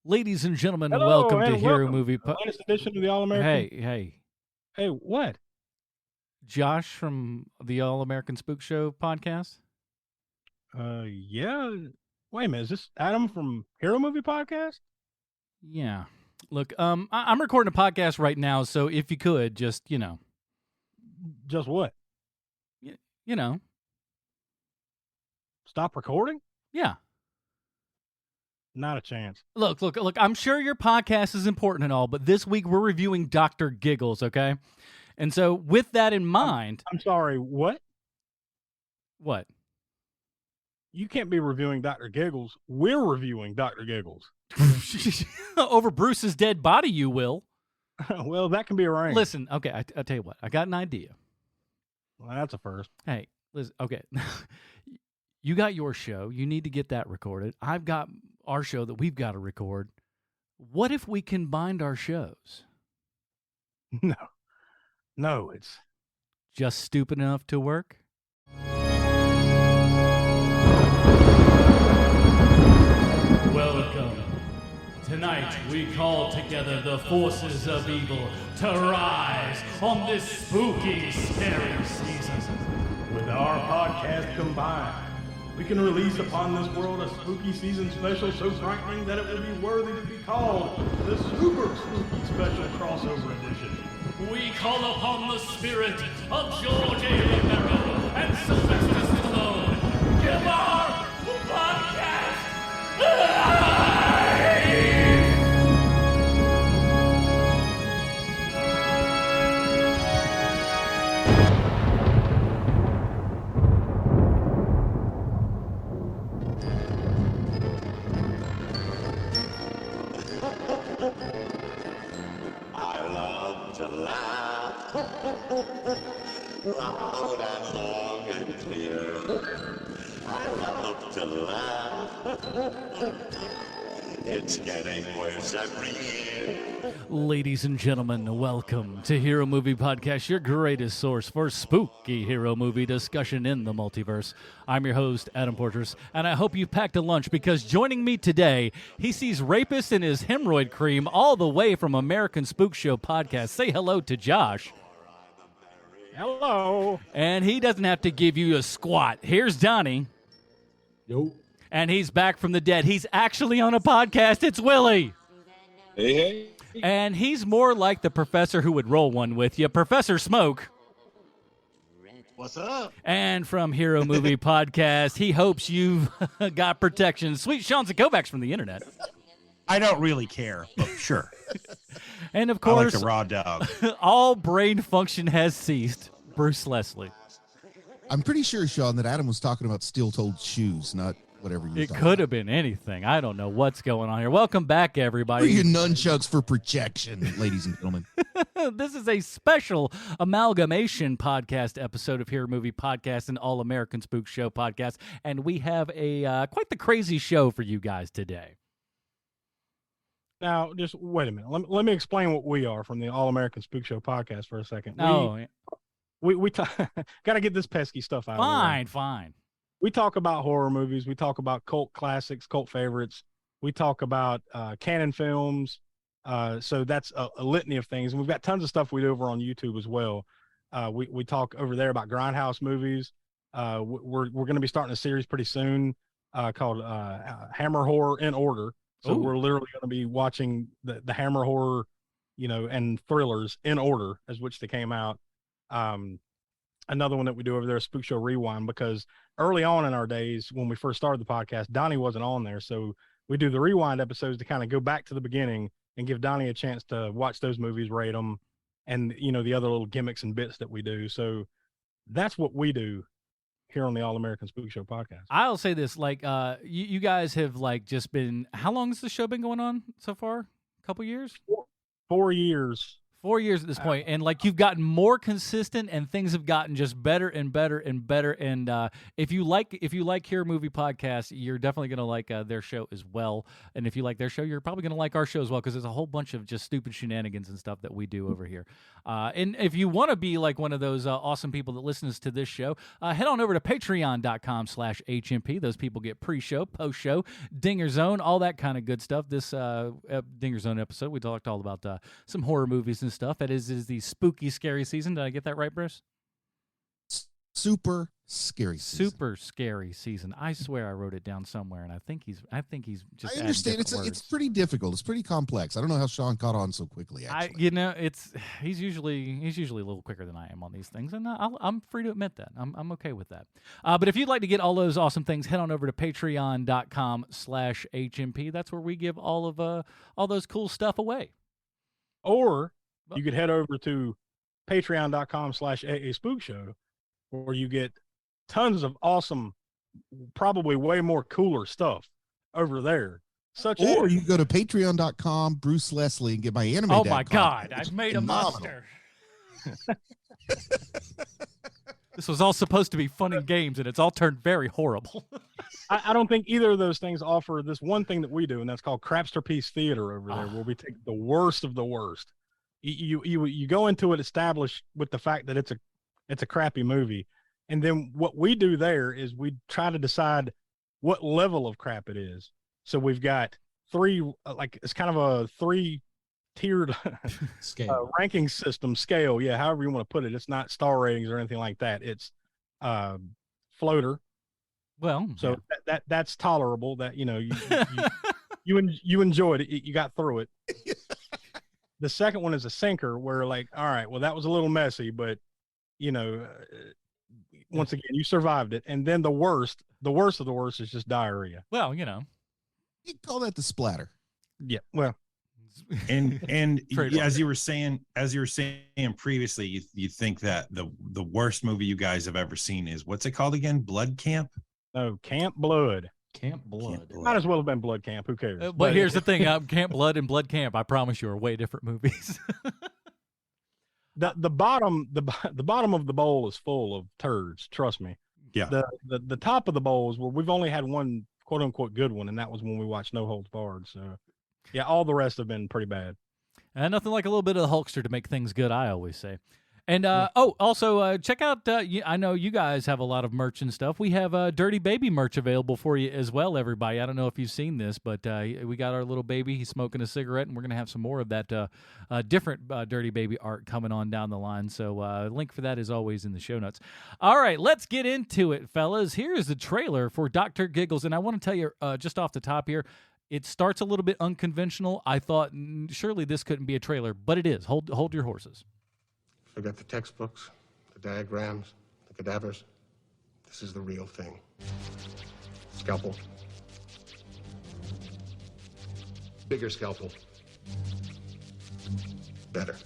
Ladies and gentlemen, Hello welcome to and Hero welcome Movie. to the latest edition of the All American. Hey, Hey, what? Josh from the All American Spook Show podcast. Yeah. Wait a minute. Is this Adam from Hero Movie Podcast? Yeah, look, I'm recording a podcast right now, so if you could just, Just what? you know, Stop recording? yeah. Not a chance. Look. I'm sure your podcast is important and all, but this week we're reviewing Dr. Giggles, okay? And so, with that in mind, I'm sorry. What? what? You can't be reviewing Dr. Giggles. We're reviewing Dr. Giggles. Over Bruce's dead body, you will. Well, that can be arranged. Listen, okay, I tell you what, I got an idea. Well, that's a first. Hey, listen, okay. You got your show. You need to get that recorded. I've got our show that we've got to record. What if we combined our shows? No, it's Just stupid enough to work? Welcome. Tonight we call together the forces of evil to rise on this spooky, scary season. with our podcast combined. We can release upon this world a spooky season special so frightening that it will be worthy to be called the Super Spooky Special Crossover Edition. We call upon the spirit of George A. Romero and Sylvester Stallone. Give our podcast life! I love to laugh loud and long and clear. I love to laugh. It's getting worse every year. Ladies and gentlemen, welcome to Hero Movie Podcast, your greatest source for spooky hero movie discussion in the multiverse. I'm your host, Adam Porters, and I hope you packed a lunch because joining me today, he sees rapists in his hemorrhoid cream all the way from American Spook Show Podcast. Say hello to Josh. Hello. And he doesn't have to give you a squat. Here's Donnie. Nope. And he's back from the dead. He's actually on a podcast. It's Willie. Hey. And he's more like the professor who would roll one with you, Professor Smoke. What's up? And from Hero Movie Podcast, he hopes you've got protection. Sweet Sean Kovacs from the internet. I don't really care, but sure. And of I like course, the raw dog. all brain function has ceased. Bruce Leslie. I'm pretty sure, Sean, that Adam was talking about steel-toed shoes, not whatever you. It could have been anything. I don't know what's going on here. Welcome back, everybody. Your nunchucks for projection, ladies and gentlemen. This is a special amalgamation podcast episode of Hero Movie Podcast and All American Spook Show Podcast, and we have a quite the crazy show for you guys today. Now, just wait a minute. Let me explain what we are from the All American Spook Show Podcast for a second. We got to get this pesky stuff out. Fine. We talk about horror movies. We talk about cult classics, cult favorites. We talk about canon films. So that's a litany of things. And we've got tons of stuff we do over on YouTube as well. We talk over there about grindhouse movies. We're going to be starting a series pretty soon called Hammer Horror in Order. So we're literally going to be watching the Hammer Horror, and thrillers in order as which they came out. Another one that we do over there is Spook Show Rewind, because early on in our days when we first started the podcast, Donnie wasn't on there. So we do the rewind episodes to kind of go back to the beginning and give Donnie a chance to watch those movies, rate them, and, the other little gimmicks and bits that we do. So that's what we do here on the All American Spook Show Podcast. I'll say this, you guys have just been, how long has the show been going on so far? A couple years? 4 years. 4 years at this point, and like you've gotten more consistent, and things have gotten just better and better and better. And if you like Hero Movie Podcast, you're definitely gonna like their show as well. And if you like their show, you're probably gonna like our show as well, because there's a whole bunch of just stupid shenanigans and stuff that we do over here. And if you want to be like one of those awesome people that listens to this show, head on over to patreon.com/HMP. Those people get pre-show, post-show, Dinger Zone, all that kind of good stuff. This Dinger Zone episode, we talked all about some horror movies and stuff. That is the spooky, scary season. Did I get that right, Bruce? Super scary season. Super scary season. I swear I wrote it down somewhere, and I think he's just. I understand it's pretty difficult. It's pretty complex. I don't know how Sean caught on so quickly. Actually, he's usually a little quicker than I am on these things, and I'm free to admit that. I'm okay with that. But if you'd like to get all those awesome things, head on over to patreon.com/HMP. That's where we give all those cool stuff away. Or you could head over to patreon.com/AASpookShow, where you get tons of awesome, probably way more cooler stuff over there. Or you go to patreon.com Bruce Leslie and get my anime. Oh my God, I've made a monster. This was all supposed to be fun and games, and it's all turned very horrible. I don't think either of those things offer this one thing that we do, and that's called Crapster Piece Theater over there, where we take the worst of the worst. You go into it established with the fact that it's a crappy movie, and then what we do there is we try to decide what level of crap it is. So we've got it's kind of a 3-tiered Scale. ranking system scale. Yeah, however you want to put it. It's not star ratings or anything like that. It's floater. Well, so that's tolerable. That you enjoyed it. You got through it. The second one is a sinker, where like, all right, well, that was a little messy, but once again, you survived it. And then the worst of the worst is just diarrhea. Well, you call that the splatter. Yeah. Well, and as you were saying previously, you think that the worst movie you guys have ever seen is, what's it called again? Blood Camp? No, Camp Blood. Camp Blood. Might as well have been Blood Camp. Who cares? But here's the thing: Camp Blood and Blood Camp, I promise you, are way different movies. The bottom of the bowl is full of turds. Trust me. Yeah. The top of the bowl is where we've only had one quote unquote good one, and that was when we watched No Holds Barred. So, yeah, all the rest have been pretty bad. And nothing like a little bit of the Hulkster to make things good, I always say. And also check out. I know you guys have a lot of merch and stuff. We have Dirty Baby merch available for you as well, everybody. I don't know if you've seen this, but we got our little baby. He's smoking a cigarette, and we're gonna have some more of that different Dirty Baby art coming on down the line. So link for that is always in the show notes. All right, let's get into it, fellas. Here is the trailer for Dr. Giggles, and I want to tell you just off the top here. It starts a little bit unconventional. I thought surely this couldn't be a trailer, but it is. Hold your horses. Forget the textbooks, the diagrams, the cadavers. This is the real thing. Scalpel. Bigger scalpel. Better.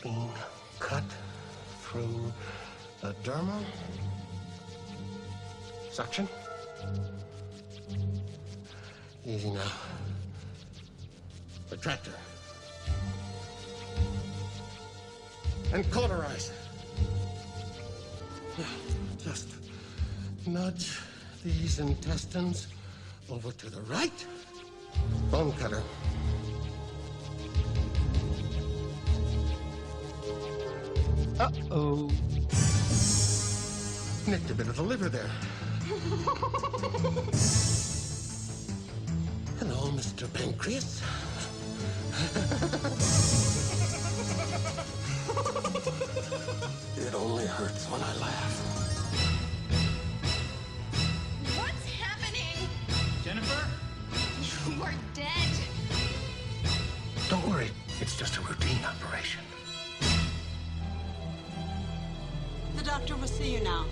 Clean cut through the derma. Suction. Easy now. Retractor. And cauterize. Just nudge these intestines over to the right. Bone cutter. Uh-oh. Nicked a bit of the liver there. Hello, Mr. Pancreas. It only hurts when I laugh. What's happening? Jennifer? You are dead. Don't worry, it's just a routine operation. The doctor will see you now.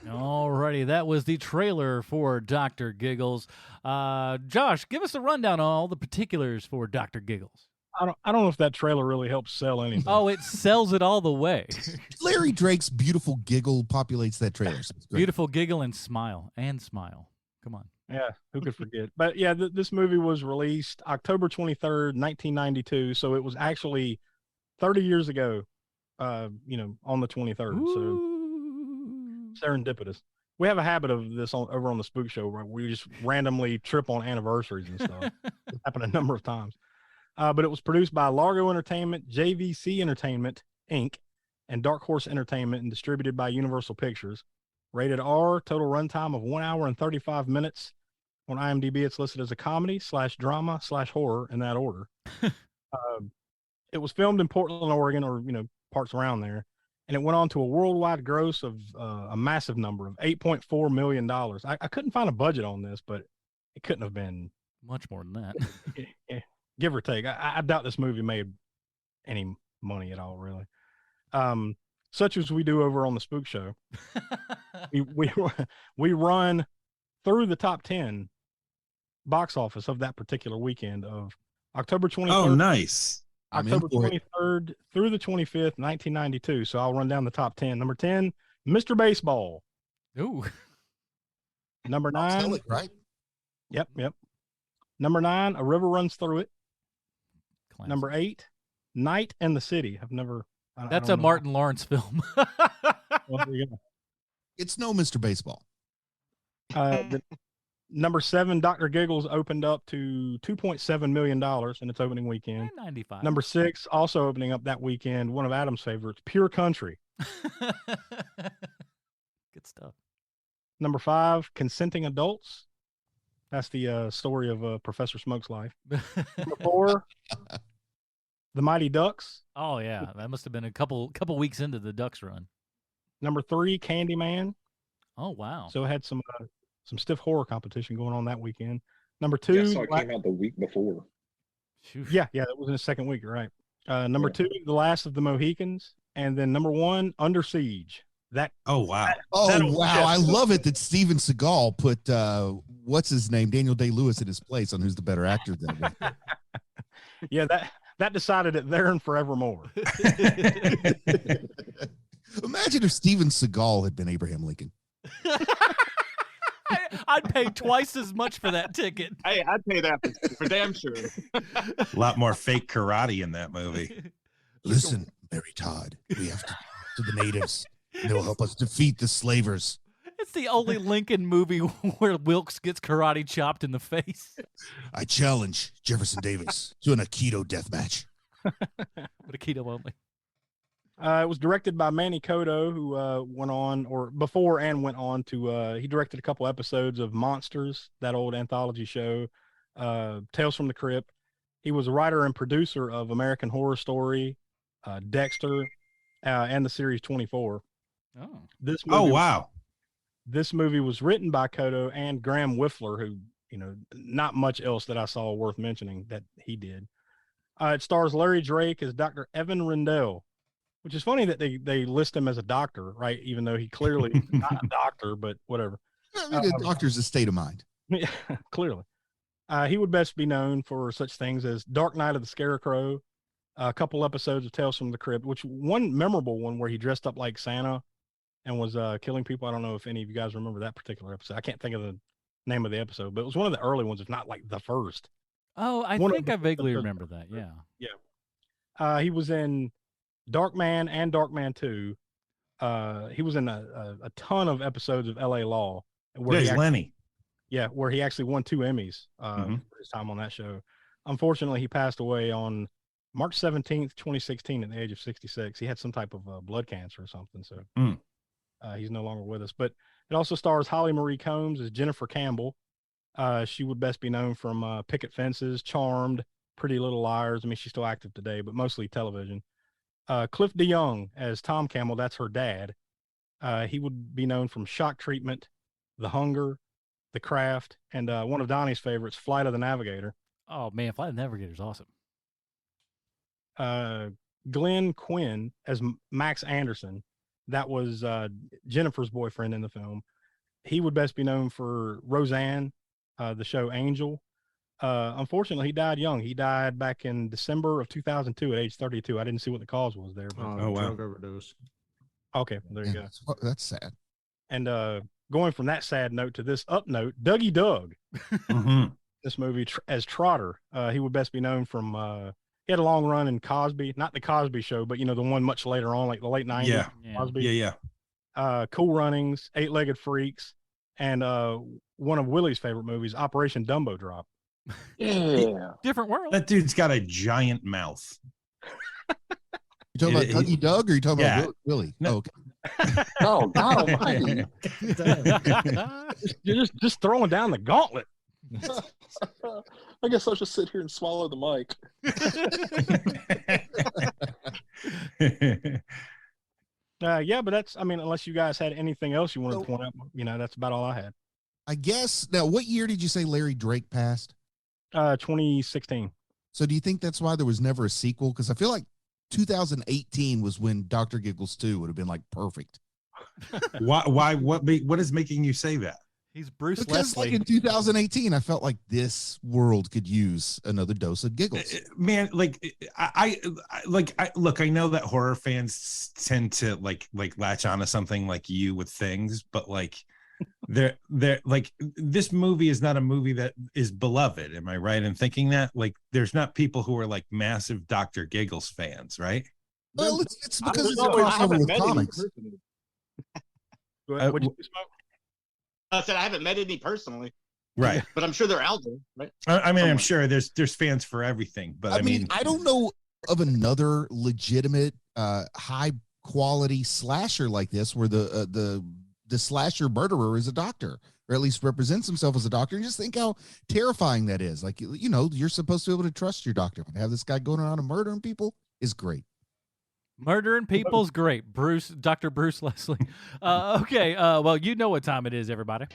Alrighty, that was the trailer for Dr. Giggles. Josh, give us a rundown on all the particulars for Dr. Giggles. I don't know if that trailer really helps sell anything. Oh, it sells it all the way. Larry Drake's beautiful giggle populates that trailer. So Beautiful giggle and smile. Come on. Yeah, who could forget? But yeah, this movie was released October 23rd, 1992. So it was actually 30 years ago, on the 23rd. So Ooh. serendipitous. We have a habit of this over on the Spook Show where we just randomly trip on anniversaries and stuff. It happened a number of times. But it was produced by Largo Entertainment, JVC Entertainment, Inc., and Dark Horse Entertainment, and distributed by Universal Pictures. Rated R, total runtime of 1 hour and 35 minutes. On IMDb, it's listed as a comedy / drama / horror in that order. It was filmed in Portland, Oregon, or parts around there, and it went on to a worldwide gross of a massive number of $8.4 million. I couldn't find a budget on this, but it couldn't have been Much more than that. give or take. I doubt this movie made any money at all, really. Such as we do over on the Spook Show. we run through the top 10 box office of that particular weekend of October 23rd. Oh, nice. October 23rd through the 25th, 1992. So I'll run down the top 10. Number 10, Mr. Baseball. Ooh. Number 9. Right? Yep. Number 9, A River Runs Through It. Classic. Number 8, Night and the City. That's a Martin Lawrence film. Well, there you go. It's no Mr. Baseball. Number 7, Dr. Giggles opened up to $2.7 million in its opening weekend. 95. Number 6, also opening up that weekend, one of Adam's favorites, Pure Country. Good stuff. Number 5, Consenting Adults. That's the story of Professor Smoke's life. Number 4, The Mighty Ducks. Oh yeah, that must have been a couple weeks into the Ducks run. Number 3, Candyman. Oh wow. So it had some stiff horror competition going on that weekend. Number 2, Yeah, so it came out the week before. yeah, that was in the second week, right? Number 2, The Last of the Mohicans, and then number 1, Under Siege. Oh wow. I love it that Steven Seagal put what's his name, Daniel Day-Lewis, in his place on who's the better actor than him. Yeah, that decided it there and forevermore. Imagine if Steven Seagal had been Abraham Lincoln. I'd pay twice as much for that ticket. Hey, I'd pay that for damn sure. A lot more fake karate in that movie. Listen, Mary Todd, we have to talk to the natives. They'll help us defeat the slavers. It's the only Lincoln movie where Wilkes gets karate chopped in the face. I challenge Jefferson Davis to an Aikido death match. But Aikido only. It was directed by Manny Cotto, who went on to he directed a couple episodes of Monsters, that old anthology show, Tales from the Crypt. He was a writer and producer of American Horror Story, Dexter, and the series 24. Oh. Wow. This movie was written by Cotto and Graham Whiffler, who, not much else that I saw worth mentioning that he did. It stars Larry Drake as Dr. Evan Rendell, which is funny that they list him as a doctor, right? Even though he clearly is not a doctor, but whatever. I mean, a doctor's a state of mind. Yeah, clearly. He would best be known for such things as Dark Night of the Scarecrow, a couple episodes of Tales from the Crypt, which one memorable one where he dressed up like Santa and was killing people. I don't know if any of you guys remember that particular episode. I can't think of the name of the episode, but it was one of the early ones, if not like the first. Oh, I think I vaguely remember that. Yeah. Yeah. He was in Darkman and Darkman 2. He was in a ton of episodes of LA Law. There's Lenny. Yeah, where he actually won 2 Emmys for his time on that show. Unfortunately, he passed away on March 17th, 2016 at the age of 66. He had some type of blood cancer or something, so he's no longer with us. But it also stars Holly Marie Combs as Jennifer Campbell. She would best be known from Picket Fences, Charmed, Pretty Little Liars. I mean, she's still active today, but mostly television. Cliff DeYoung as Tom Campbell. That's her dad. He would be known from Shock Treatment, The Hunger, The Craft, and one of Donnie's favorites, Flight of the Navigator. Oh man, Flight of the Navigator is awesome. Glenn Quinn as Max Anderson. That was Jennifer's boyfriend in the film. He would best be known for Roseanne, the show Angel. Unfortunately, he died young. He died back in December of 2002 at age 32. I didn't see what the cause was there. But, Drug overdose. Okay, there you go. That's sad. And going from that sad note to this up note, Dougie Doug, Mhm. this movie as Trotter. He would best be known from, he had a long run in Cosby, not the Cosby Show, but, the one much later on, like the late 90s. Yeah. Cosby. Yeah. Cool Runnings, Eight-Legged Freaks, and one of Willie's favorite movies, Operation Dumbo Drop. Yeah. Different world. That dude's got a giant mouth. You talking about Dougie Doug, or you talking Yeah. about Willie? No. Oh, okay. Oh, God almighty. You're just throwing down the gauntlet. I guess I'll just sit here and swallow the mic. Yeah, but that's, unless you guys had anything else you wanted to point out, that's about all I had. I guess. Now, what year did you say Larry Drake passed? 2016. So do you think that's why there was never a sequel? Because I feel like 2018 was when Dr. Giggles 2 would have been like perfect. Why? What is making you say that? He's Bruce Because Leslie. like in 2018, I felt like this world could use another dose of giggles. Man, like I look, I know that horror fans tend to like latch onto something like you with things, but like they're like, this movie is not a movie that is beloved. Am I right in thinking that? Like, there's not people who are like massive Dr. Giggles fans, right? Well, it's because it's a I crossover haven't with met any comics. personally. What'd you smoke? I said I haven't met any personally, Right. but I'm sure they're out there, right? I mean, I'm Somewhere. sure there's fans for everything, but I mean, I don't know of another legitimate, high quality slasher like this, where the slasher murderer is a doctor, or at least represents himself as a doctor. And just think how terrifying that is. Like, you're supposed to be able to trust your doctor. And have this guy going around and murdering people is great. Murdering people's great. Dr. Bruce Leslie. Okay. Well, you know what time it is, everybody.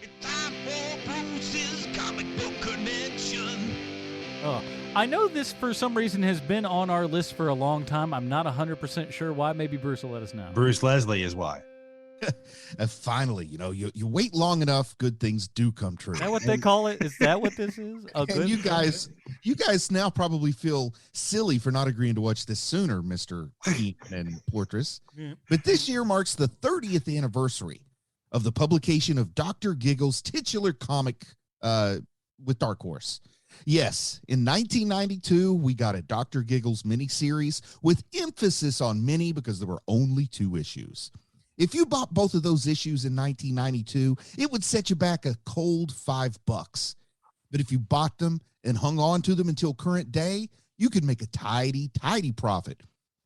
I know this for some reason has been on our list for a long time. I'm not 100% sure why. Maybe Bruce will let us know. Bruce Leslie is why. And finally, you wait long enough, good things do come true. Is that what they call it? Is that what this is? And you guys now probably feel silly for not agreeing to watch this sooner, Mr. Keaton and Portress. Yeah. But this year marks the 30th anniversary of the publication of Dr. Giggles' titular comic with Dark Horse. Yes, in 1992, we got a Dr. Giggles miniseries with emphasis on mini because there were only 2 issues. If you bought both of those issues in 1992, it would set you back a cold $5. But if you bought them and hung on to them until current day, you could make a tidy profit.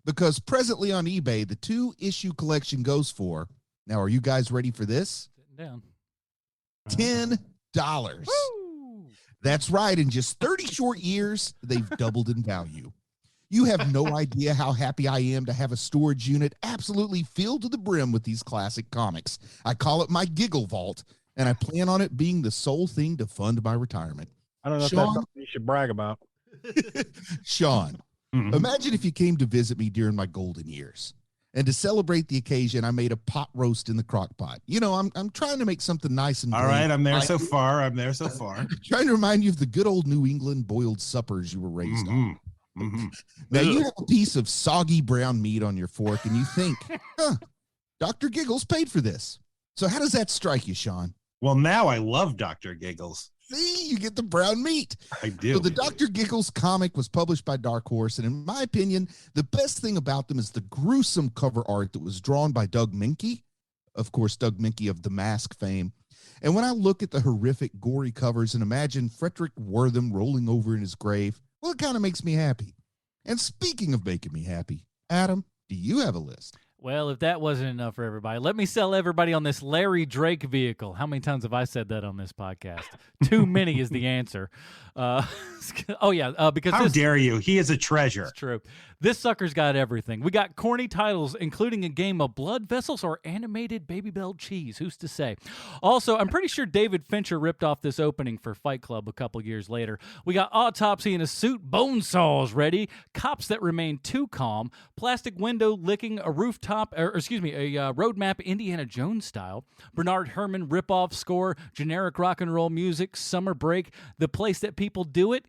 Because presently on eBay, the 2-issue collection goes for, now are you guys ready for this? Sitting down. $10. Woo! That's right. In just 30 short years, they've doubled in value. You have no idea how happy I am to have a storage unit absolutely filled to the brim with these classic comics. I call it my Giggle Vault, and I plan on it being the sole thing to fund my retirement. I don't know if Sean? that's something you should brag about. Sean, Mhm. imagine if you came to visit me during my golden years. And to celebrate the occasion, I made a pot roast in the crock pot. I'm trying to make something nice and All bland. right, I'm there so I'm far. trying to remind you of the good old New England boiled suppers you were raised on. Now you have a piece of soggy brown meat on your fork and you think, Dr. Giggles paid for this. So how does that strike you, Sean? Well, now I love Dr. Giggles. See, you get the brown meat. I do. So the Dr. Giggles comic was published by Dark Horse, and in my opinion, the best thing about them is the gruesome cover art that was drawn by Doug Minke. Of course, Doug Minke of The Mask fame. And when I look at the horrific, gory covers and imagine Frederick Wortham rolling over in his grave, well, it kind of makes me happy. And speaking of making me happy, Adam, do you have a list? Well, if that wasn't enough for everybody, let me sell everybody on this Larry Drake vehicle. How many times have I said that on this podcast? Too many is the answer. Because How this, dare you? He is a treasure. It's true. This sucker's got everything. We got corny titles, including a game of blood vessels or animated Baby Bell cheese. Who's to say? Also, I'm pretty sure David Fincher ripped off this opening for Fight Club a couple years later. We got Autopsy in a Suit, bone saws ready, cops that remain too calm, plastic window licking, a roadmap Indiana Jones style, Bernard Herrmann ripoff score, generic rock and roll music, summer break, the place that people do it,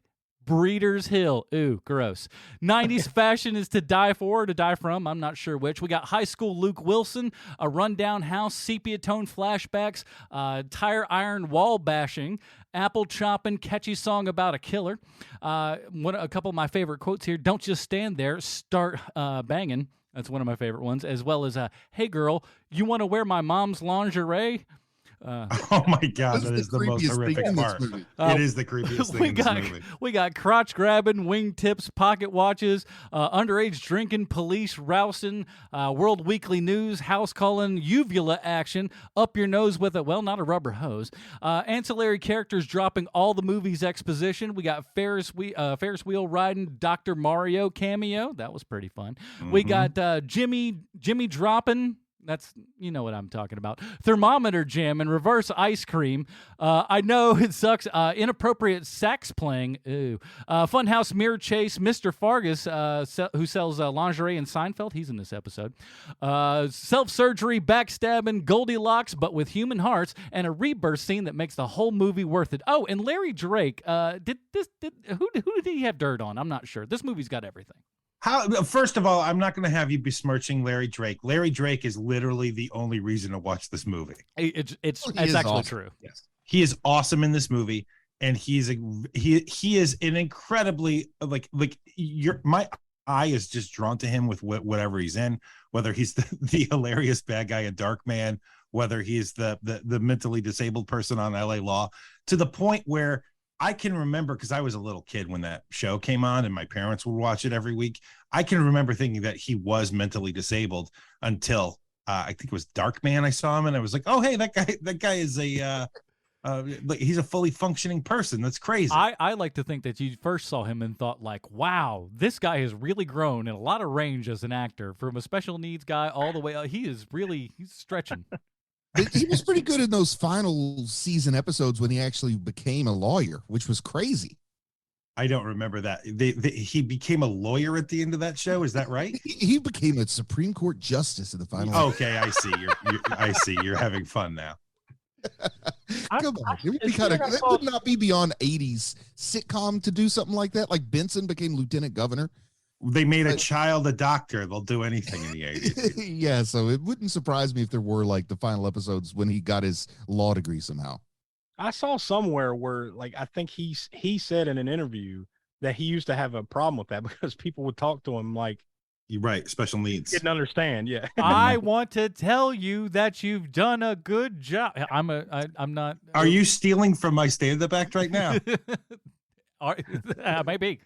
Breeders Hill. Ooh, gross. 90s fashion is to die for or to die from. I'm not sure which. We got high school Luke Wilson, a rundown house, sepia tone flashbacks, tire iron wall bashing, apple chopping, catchy song about a killer. A couple of my favorite quotes here. Don't just stand there, start banging. That's one of my favorite ones. As well as, hey girl, you want to wear my mom's lingerie? Oh my God, that is the most creepiest thing horrific in this part. movie. It is the creepiest thing in this movie. We got crotch grabbing, wing tips, pocket watches, underage drinking, police rousing, World Weekly News, house calling, uvula action, up your nose with not a rubber hose. Ancillary characters dropping all the movie's exposition. We got Ferris wheel riding, Dr. Mario cameo. That was pretty fun. We got Jimmy dropping. That's, you know what I'm talking about. Thermometer jam and reverse ice cream. I know it sucks. Inappropriate sax playing. Ooh. Funhouse mirror chase. Mr. Fargus, who sells lingerie in Seinfeld. He's in this episode. Self-surgery, backstabbing, Goldilocks, but with human hearts, and a rebirth scene that makes the whole movie worth it. Oh, and Larry Drake. Who did he have dirt on? I'm not sure. This movie's got everything. First of all, I'm not going to have you besmirching Larry Drake. Larry Drake is literally the only reason to watch this movie. It's actually awesome. true. Yes, he is awesome in this movie, and he is an incredibly my eye is just drawn to him with whatever he's in, whether he's the hilarious bad guy in Darkman, whether he's the mentally disabled person on LA Law, to the point where I can remember, because I was a little kid when that show came on and my parents would watch it every week. I can remember thinking that he was mentally disabled until I think it was Darkman. I saw him and I was like, oh, hey, that guy is he's a fully functioning person. That's crazy. I like to think that you first saw him and thought like, wow, this guy has really grown in a lot of range as an actor, from a special needs guy all the way up. He's stretching. He was pretty good in those final season episodes when he actually became a lawyer, which was crazy. I don't remember that. He became a lawyer at the end of that show. Is that right? He became a Supreme Court justice in the final. Okay, I see. I see. You're having fun now. Come on, it would not be beyond 80s sitcom to do something like that. Like Benson became lieutenant governor. They made a child a doctor. They'll do anything in the 80s. Yeah, so it wouldn't surprise me if there were like the final episodes when he got his law degree somehow. I saw somewhere where, like, I think he said in an interview that he used to have a problem with that because people would talk to him like, you're right, special needs. Didn't understand. Yeah. I want to tell you that you've done a good job. I'm not. Are you stealing from my stand-up act right now? Maybe.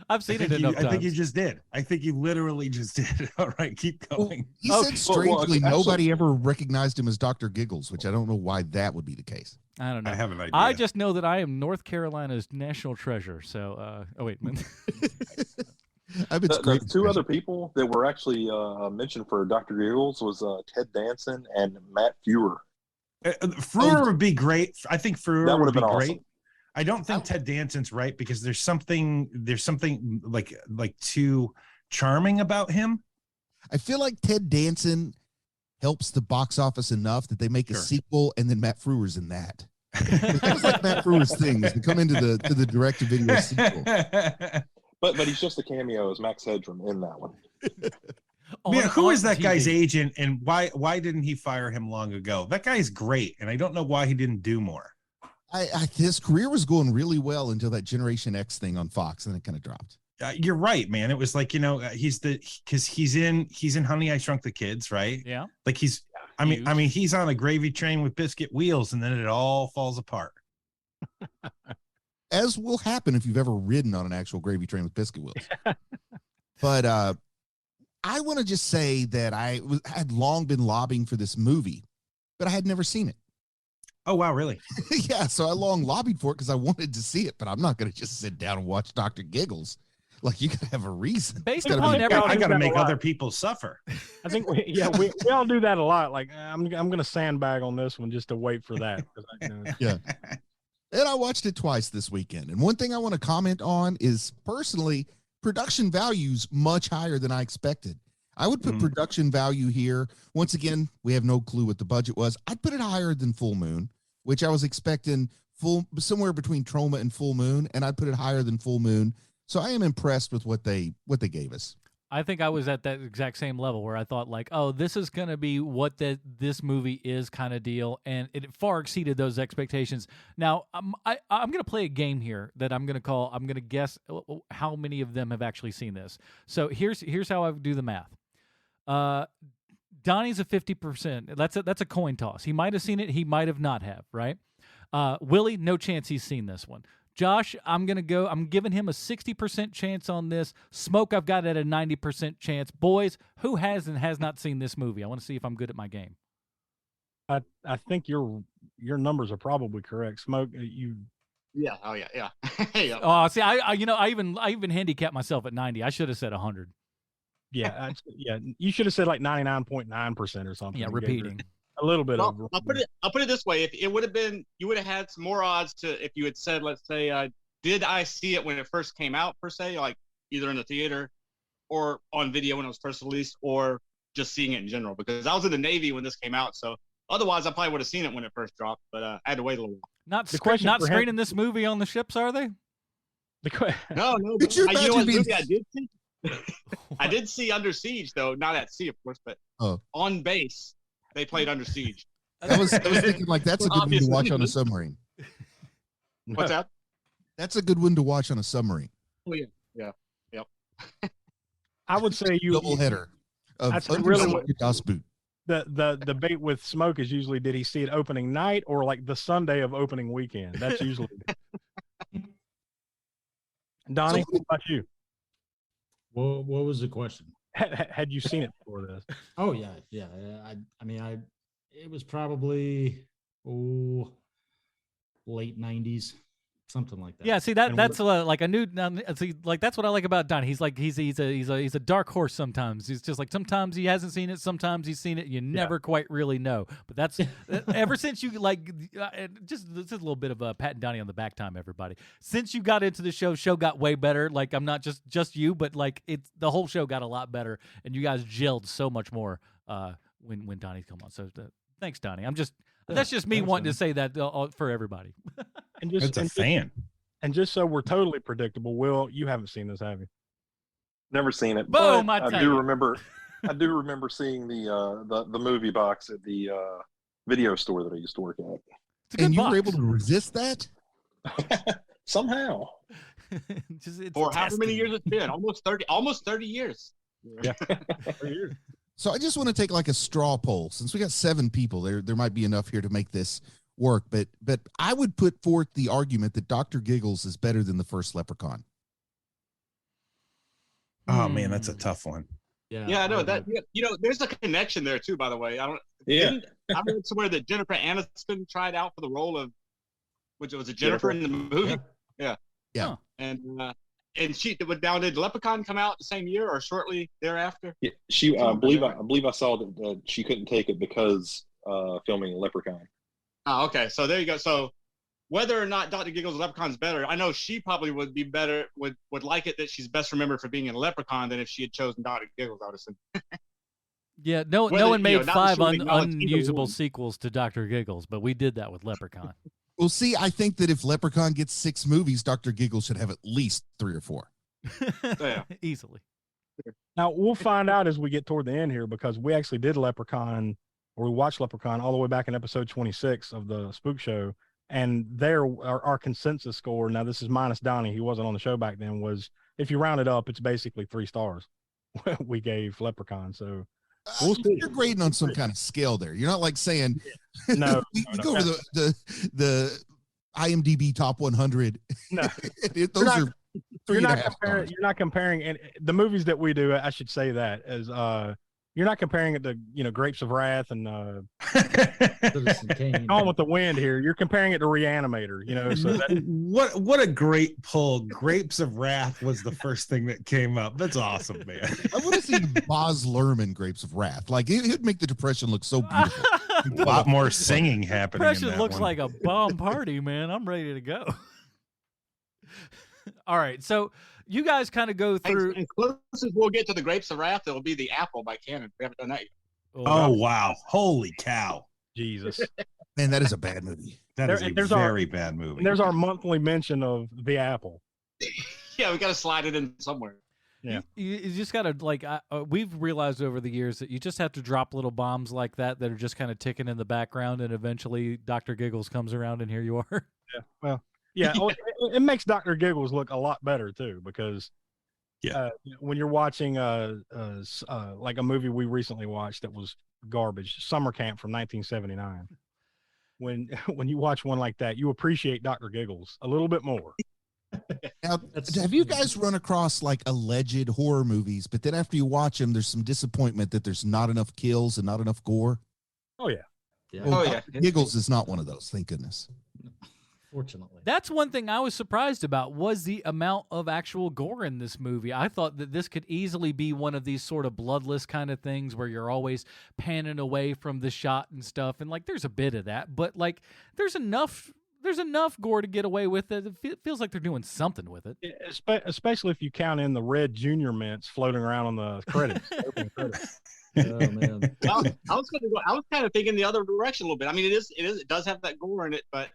I've seen it enough times. I think you just did. I think you literally just did. All right, keep going. Well, he said strangely nobody ever recognized him as Dr. Giggles, which I don't know why that would be the case. I don't know. I have an idea. I just know that I am North Carolina's national treasure. So, oh wait, the two other people that were actually mentioned for Dr. Giggles was Ted Danson and Matt Frewer. Frewer would be great. I think Frewer would be great. Awesome. I don't think Ted Danson's right because there's something like too charming about him. I feel like Ted Danson helps the box office enough that they make a sequel, and then Matt Frewer's in that. It's like Matt Frewer's thing is to come into the direct-to-video sequel. But he's just a cameo as Max Headroom in that one. Who is that guy's agent, and why didn't he fire him long ago? That guy's great, and I don't know why he didn't do more. His career was going really well until that Generation X thing on Fox, and it kind of dropped. You're right, man. It was like, he's in Honey, I Shrunk the Kids, right? Yeah. Like he's he's on a gravy train with biscuit wheels, and then it all falls apart. As will happen if you've ever ridden on an actual gravy train with biscuit wheels. But I want to just say that I had long been lobbying for this movie, but I had never seen it. Oh, wow, really? Yeah, so I long lobbied for it because I wanted to see it, but I'm not going to just sit down and watch Dr. Giggles. Like, you got to have a reason. Based upon I got to make other people suffer. I think we all do that a lot. Like, I'm going to sandbag on this one just to wait for that. Yeah. And I watched it twice this weekend. And one thing I want to comment on is, personally, production value's much higher than I expected. I would put production value here. Once again, we have no clue what the budget was. I'd put it higher than Full Moon, which I was expecting somewhere between Troma and Full Moon, and I'd put it higher than Full Moon. So I am impressed with what they gave us. I think I was at that exact same level where I thought like, oh, this is going to be what this movie is kind of deal, and it far exceeded those expectations. Now, I'm going to play a game here that I'm going to guess how many of them have actually seen this. So here's how I do the math. Donnie's a 50%. That's a coin toss. He might have seen it. He might have not have, right? Willie, no chance he's seen this one. Josh, I'm giving him a 60% chance on this. Smoke, I've got it at a 90% chance. Boys, who has and has not seen this movie? I want to see if I'm good at my game. I think your numbers are probably correct. Smoke, you. Yeah. Oh yeah. Yeah. Yeah. Oh, see, I even handicapped myself at 90. I should have said 100. Yeah, yeah. You should have said like 99.9% or something. Yeah, repeating. A little bit Well, over. I'll put it this way: if it would have been, you would have had some more odds to if you had said, let's say, did I see it when it first came out per se, like either in the theater or on video when it was first released, or just seeing it in general? Because I was in the Navy when this came out, so otherwise I probably would have seen it when it first dropped. But I had to wait a little while. Not screening this movie on the ships, are they? No. Could you You know imagine what being- movie I did see? I did see Under Siege, though not at sea, of course, but on base they played Under Siege. I was thinking like that's a good one to watch on a submarine. What's that? That's a good one to watch on a submarine. Oh yeah. Yep. I would say you Double header of That's really what- Das Boot. the debate with Smoke is usually did he see it opening night or like the Sunday of opening weekend? That's usually. Donnie, what about you? What was the question? Had you seen it before this? Oh yeah. It was probably late 90s, something like that. Yeah, see that's like a new. See, like that's what I like about Donnie. He's like he's a dark horse. Sometimes he's just like sometimes he hasn't seen it, sometimes he's seen it. You never quite really know. But that's ever since you like just this is a little bit of a pat and Donnie on the back time, everybody. Since you got into the show got way better. Like I'm not just you, but like it's the whole show got a lot better, and you guys gelled so much more when Donnie come on. So thanks, Donnie. That's just me wanting to say that for everybody. And just It's a fan. And just so we're totally predictable, Will, you haven't seen this, have you? Never seen it. Boom, but I I tell do you. remember. I do remember seeing the movie box at the video store that I used to work at. It's a good And you box. were able to resist that? Somehow. Just, it's For however many testing. years it's been, almost 30 years. Yeah. So I just want to take like a straw poll. Since we got 7 people, there might be enough here to make this work. But I would put forth the argument that Dr. Giggles is better than the first Leprechaun. Oh man, that's a tough one. Yeah, I know that. There's a connection there too. By the way, I read somewhere that Jennifer Aniston tried out for the role of, which was a Jennifer in the movie. Yeah. Yeah. And she did Leprechaun come out the same year or shortly thereafter? Yeah, she. I believe I saw that she couldn't take it because filming Leprechaun. Oh, okay. So there you go. So whether or not Dr. Giggles' Leprechaun's better, I know she probably would be better, would like it that she's best remembered for being in Leprechaun than if she had chosen Dr. Giggles, I would assume. Yeah, no Whether, one made not 5 sure they acknowledge either unusable one. sequels to Dr. Giggles, but we did that with Leprechaun. Well, see, I think that if Leprechaun gets 6 movies, Dr. Giggles should have at least 3 or 4. Yeah. Easily. Now we'll find out as we get toward the end here because we actually did Leprechaun, or we watched Leprechaun all the way back in episode 26 of the Spook Show, and there our consensus score. Now this is minus Donnie, he wasn't on the show back then. Was if you round it up, it's basically 3 stars. We gave Leprechaun. So we'll see. You're grading on some kind of scale there. You're not like saying No, we no, go over the IMDb top 100. No. Those are 3.5 stars. You're not comparing, and the movies that we do, I should say that as you're not comparing it to Grapes of Wrath and Citizen Kane. Gone with the Wind here. You're comparing it to Reanimator, so that, What a great pull. Grapes of Wrath was the first thing that came up. That's awesome, man. I want to see Boz Lerman Grapes of Wrath. Like it'd make the Depression look so beautiful. A lot more singing happening. in Depression that looks one. like a bomb party, man. I'm ready to go. All right, so you guys kind of go through. And closest we'll get to the Grapes of Wrath, it'll be The Apple by Cannon. We haven't done that yet. Oh wow! Holy cow! Jesus. Man, that is a bad movie. That is a there's very bad movie. And there's our monthly mention of The Apple. Yeah, we got to slide it in somewhere. Yeah. You just got to, like, we've realized over the years that you just have to drop little bombs like that are just kind of ticking in the background, and eventually Dr. Giggles comes around, and here you are. Yeah. Well, yeah, it makes Dr. Giggles look a lot better too, because when you're watching like a movie we recently watched that was garbage, Summer Camp from 1979. When you watch one like that, you appreciate Dr. Giggles a little bit more. Now, have you guys run across like alleged horror movies, but then after you watch them, there's some disappointment that there's not enough kills and not enough gore? Oh yeah. Well, Giggles is not one of those, thank goodness. Fortunately, that's one thing I was surprised about, was the amount of actual gore in this movie. I thought that this could easily be one of these sort of bloodless kind of things where you're always panning away from the shot and stuff, and like there's a bit of that, but like there's enough gore to get away with it. It feels like they're doing something with it. Especially if you count in the red junior mints floating around on the credits. Oh man. I was kind of thinking the other direction a little bit. I mean, it does have that gore in it, but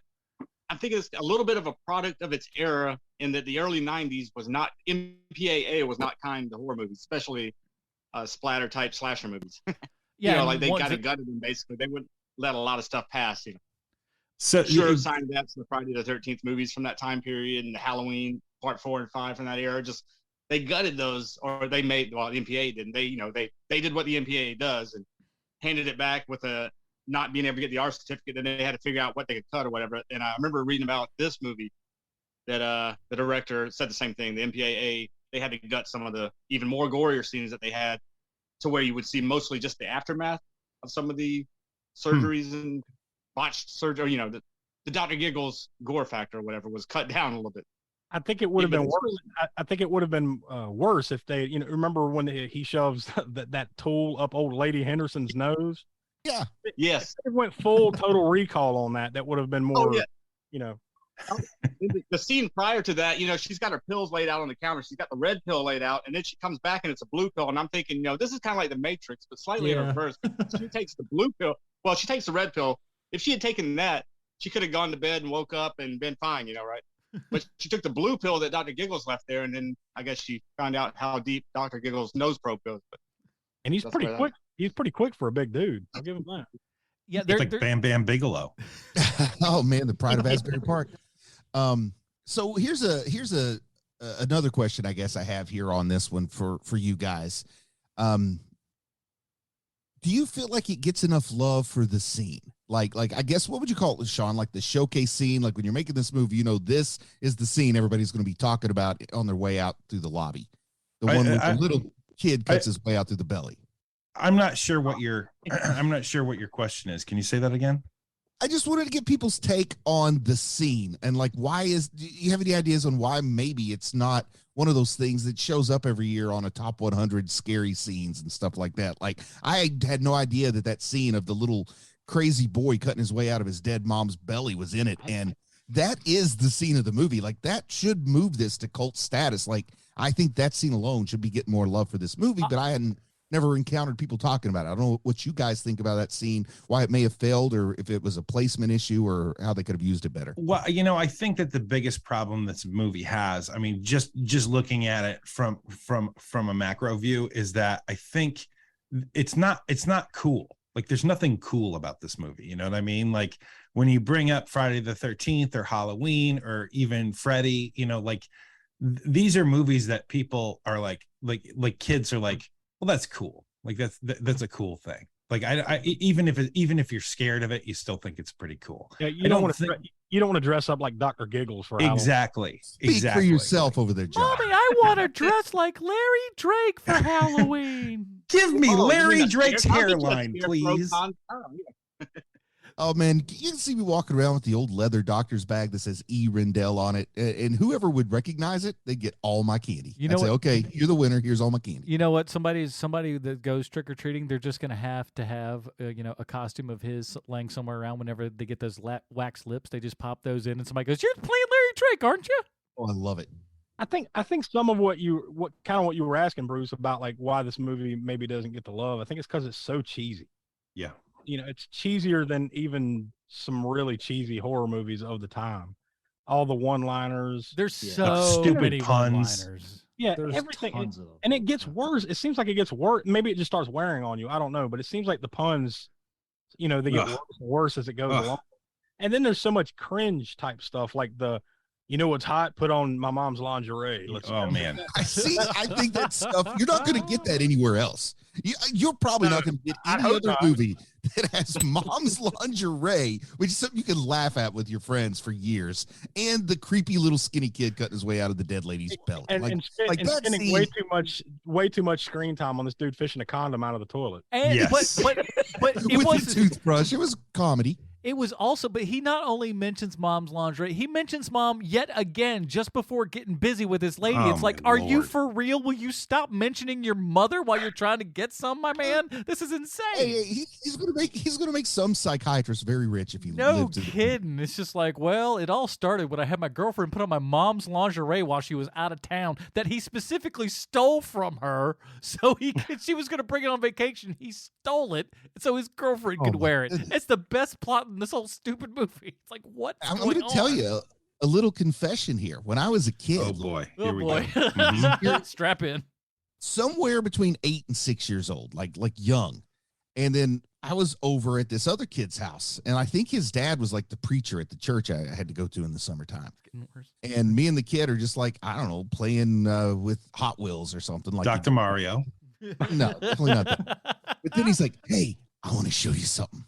I'm thinking it's a little bit of a product of its era, in that the early 90s was not, MPAA was not kind to horror movies, especially splatter type slasher movies. Yeah, like they kind of gutted them basically. They wouldn't let a lot of stuff pass. So sure, signed that's the Friday the 13th movies from that time period, and the Halloween Part 4 and 5 from that era. Just they gutted those, or they made, well, the MPAA didn't. They did what the MPAA does and handed it back with a not being able to get the R certificate. Then they had to figure out what they could cut or whatever. And I remember reading about this movie that the director said the same thing. The MPAA, they had to gut some of the even more gorier scenes that they had, to where you would see mostly just the aftermath of some of the surgeries and botched surgery. The Dr. Giggles gore factor or whatever was cut down a little bit. I think it would have been worse. I think it would have been worse if they, remember when he shoves that tool up old lady Henderson's nose? Yeah. Yes. If it went full Total Recall on that. That would have been more, The scene prior to that, she's got her pills laid out on the counter. She's got the red pill laid out, and then she comes back and it's a blue pill. And I'm thinking, this is kind of like the Matrix, but slightly in reverse. She takes the blue pill. Well, she takes the red pill. If she had taken that, she could have gone to bed and woke up and been fine, right? But she took the blue pill that Dr. Giggles left there, and then I guess she found out how deep Dr. Giggles' nose probe goes. And he's pretty quick. He's pretty quick for a big dude. I'll give him that. Yeah, it's like Bam Bam Bigelow. Oh man, the pride of Asbury Park. So here's another question I guess I have here on this one for you guys. Do you feel like it gets enough love for the scene? Like I guess, what would you call it, Sean? Like the showcase scene, like when you're making this movie, this is the scene everybody's going to be talking about on their way out through the lobby. The one with the little kid cuts his way out through the belly. I'm not sure what your question is. Can you say that again? I just wanted to get people's take on the scene and like, do you have any ideas on why maybe it's not one of those things that shows up every year on a top 100 scary scenes and stuff like that? Like, I had no idea that scene of the little crazy boy cutting his way out of his dead mom's belly was in it. And that is the scene of the movie. Like, that should move this to cult status. Like, I think that scene alone should be getting more love for this movie, but I hadn't never encountered people talking about it. I don't know what you guys think about that scene, why it may have failed, or if it was a placement issue, or how they could have used it better. Well, I think that the biggest problem this movie has, I mean, just looking at it from a macro view, is that I think it's not cool. Like, there's nothing cool about this movie. You know what I mean? Like, when you bring up Friday the 13th or Halloween or even Freddy, these are movies that people are like kids are like, well, that's cool. Like, that's a cool thing. Like, I even if you're scared of it, you still think it's pretty cool. Yeah, you don't want to dress up like Dr. Giggles for exactly. Halloween. Speak for yourself over there, John. Mommy, I want to dress like Larry Drake for Halloween. Give me Larry Drake's hairline, please. Oh man, you can see me walking around with the old leather doctor's bag that says E. Rendell on it, and whoever would recognize it, they get all my candy. I'd say, okay, you're the winner. Here's all my candy. You know what? Somebody that goes trick or treating, they're just gonna have to have a costume of his laying somewhere around. Whenever they get those wax lips, they just pop those in, and somebody goes, "You're playing Larry Drake, aren't you?" Oh, I love it. I think some of what you were asking, Bruce, about like why this movie maybe doesn't get the love. I think it's because it's so cheesy. Yeah. it's cheesier than even some really cheesy horror movies of the time. All the one-liners. There's Yeah. so Stupid many puns. one-liners. Yeah, There's everything. tons of them. And it gets worse. It seems like it gets worse. Maybe it just starts wearing on you. I don't know, but it seems like the puns, they get Ugh. worse and worse as it goes Ugh. along. And then there's so much cringe type stuff, like what's hot? Put on my mom's lingerie. Oh man. I think that stuff, you're not going to get that anywhere else. You're probably not going to get I any hope other not. movie that has mom's lingerie, which is something you can laugh at with your friends for years, and the creepy little skinny kid cutting his way out of the dead lady's belt. And, Like, and, spend, like and that spending scene- way too much screen time on this dude fishing a condom out of the toilet. And Yes. but it with was the toothbrush. It was comedy. It was also, but he not only mentions mom's lingerie, he mentions mom yet again just before getting busy with his lady. Oh, It's like, my are you Lord. for real? Will you stop mentioning your mother while you're trying to get some, my man? This is insane. Hey, he's gonna make some psychiatrist very rich if he No lives in- kidding. It's just like, well, it all started when I had my girlfriend put on my mom's lingerie while she was out of town that he specifically stole from her. So she was going to bring it on vacation. He stole it so his girlfriend could Oh, my wear it. goodness. It's the best plot in this whole stupid movie. It's like, what's I'm going going to tell on? you a little confession here. When I was a kid, Oh boy. Oh Here we boy. go. Mhm. Strap in. somewhere between 8 and 6 years old, like young. And then I was over at this other kid's house, and I think his dad was like the preacher at the church I had to go to in the summertime. Getting worse. And me and the kid are just like, I don't know, playing with Hot Wheels or something like Dr. Mario. No, definitely not that. But then he's like, hey, I want to show you something.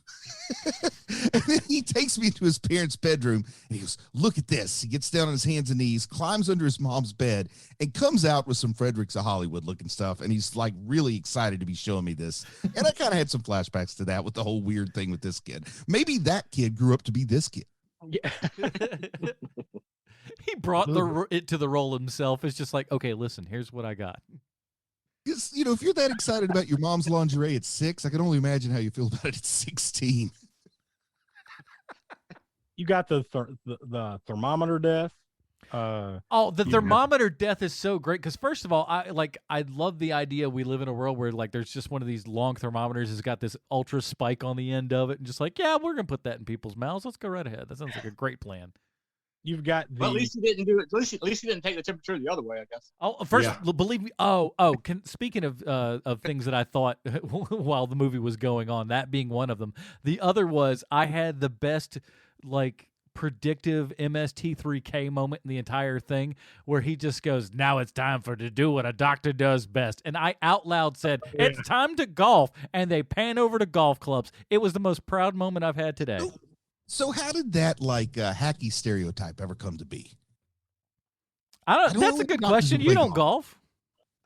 And then he takes me to his parents' bedroom and he goes, look at this. He gets down on his hands and knees, climbs under his mom's bed, and comes out with some Fredericks of Hollywood looking stuff. And he's like really excited to be showing me this. And I kind of had some flashbacks to that with the whole weird thing with this kid. Maybe that kid grew up to be this kid. Yeah. He brought it to the role himself. It's just like, okay, listen, here's what I got. Because, if you're that excited about your mom's lingerie at 6, I can only imagine how you feel about it at 16. You got the thermometer death. Oh, the thermometer death is so great because first of all, I love the idea we live in a world where like there's just one of these long thermometers has got this ultra spike on the end of it, and just like, yeah, we're gonna put that in people's mouths. Let's go right ahead. That sounds like a great plan. You've got the. Well, at least he didn't do it. At least he didn't take the temperature the other way, I guess. Oh, first, Yeah. believe me. Speaking of things that I thought while the movie was going on, that being one of them. The other was I had the best like predictive MST3K moment in the entire thing where he just goes, now it's time to do what a doctor does best. And I out loud said, it's time to golf. And they pan over to golf clubs. It was the most proud moment I've had today. So how did that hacky stereotype ever come to be? That's a know good not question. to You play don't golf.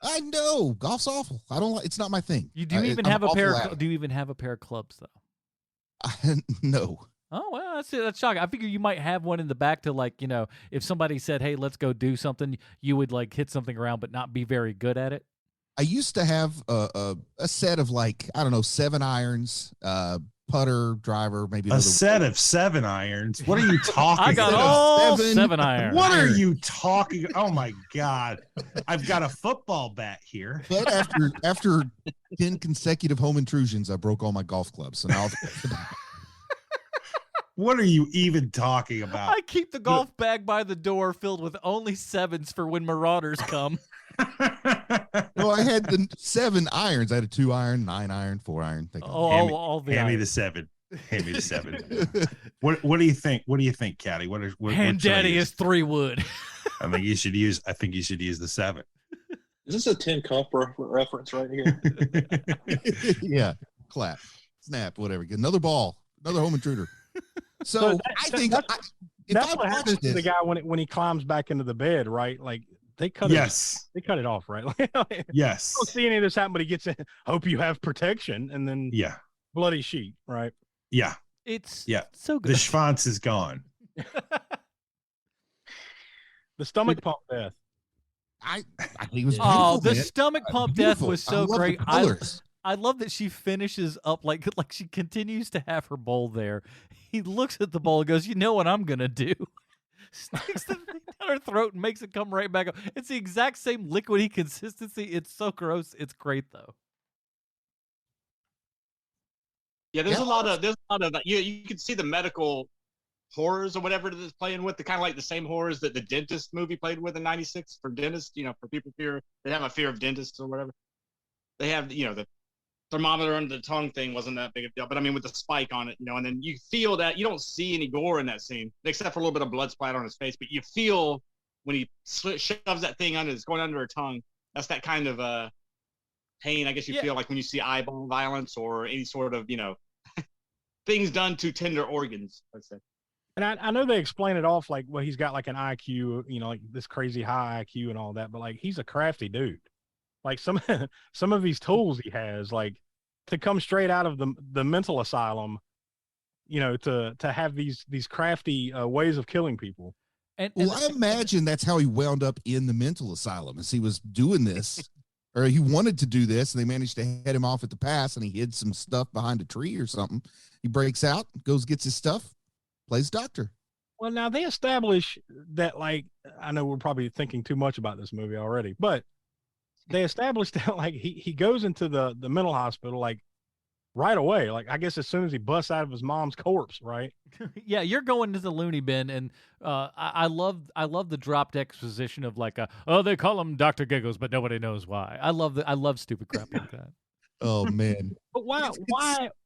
I know golf's awful. I don't like. It's not my thing. Do you even I'm have a awful pair? at it. Do you even have a pair of clubs though? No. Oh well, that's shocking. I figure you might have one in the back to like if somebody said, "Hey, let's go do something," you would like hit something around, but not be very good at it. I used to have a set of 7 irons, putter, driver, maybe A another set of 7 irons. What are you talking I got about? all seven- 7 irons. What are you talking? Oh my God. I've got a football bat here. But after 10 consecutive home intrusions, I broke all my golf clubs. So now What are you even talking about? I keep the golf bag by the door filled with only 7s for when marauders come. no, I had the 7 irons. I had a 2 iron, 9 iron, 4 iron. All the Hand me the irons. 7. Hand me the 7. What do you think? What do you think, Caddy? What Hand should I daddy use? is 3 wood. I think you should use the 7. Is this a Tin Cup reference right here? Yeah. Clap, snap, whatever. Get another ball, another home intruder. So I think if That's I what happens watched to the this, guy when he climbs back into the bed, right? Like they cut Yes. they cut it off, right? Like, I Yes. don't see any of this happen, but he gets in. Hope you have protection, and then Yeah. bloody sheet, right? Yeah. It's Yeah. so The good. schwanz is gone. The stomach pump death. I think it was Oh, beautiful, the man. stomach pump death Beautiful. was so love the great. colors. I love that she finishes up like she continues to have her bowl there. He looks at the bowl and goes, "You know what I'm gonna do?" Sticks the thing down her throat and makes it come right back up. It's the exact same liquidy consistency. It's so gross. It's great though. Yeah, there's a lot of you can see the medical horrors or whatever that's playing with, the kind of like the same horrors that the Dentist movie played with in '96 for dentists. For people they have a fear of dentists or whatever. They have the thermometer under the tongue thing wasn't that big of a deal, but I mean with the spike on it, and then you feel that you don't see any gore in that scene except for a little bit of blood splatter on his face, but you feel when he shoves that thing under, it's going under her tongue. That's that kind of pain, I guess you feel like when you see eyeball violence or any sort of things done to tender organs, let's say. And I know they explain it off like, well, he's got like an IQ, like this crazy high IQ and all that, but like he's a crafty dude. Like some of these tools he has, like to come straight out of the mental asylum, to have these crafty ways of killing people. Well, I imagine that's how he wound up in the mental asylum, as he was doing this, or he wanted to do this, and they managed to head him off at the pass, and he hid some stuff behind a tree or something. He breaks out, goes, gets his stuff, plays doctor. Well, now they establish that, like, I know we're probably thinking too much about this movie already, but they established that like he goes into the mental hospital like right away. Like I guess as soon as he busts out of his mom's corpse, right? Yeah, you're going to the loony bin, and I love the dropped exposition of like they call him Dr. Giggles, but nobody knows why. I love stupid crap like that. Oh man. But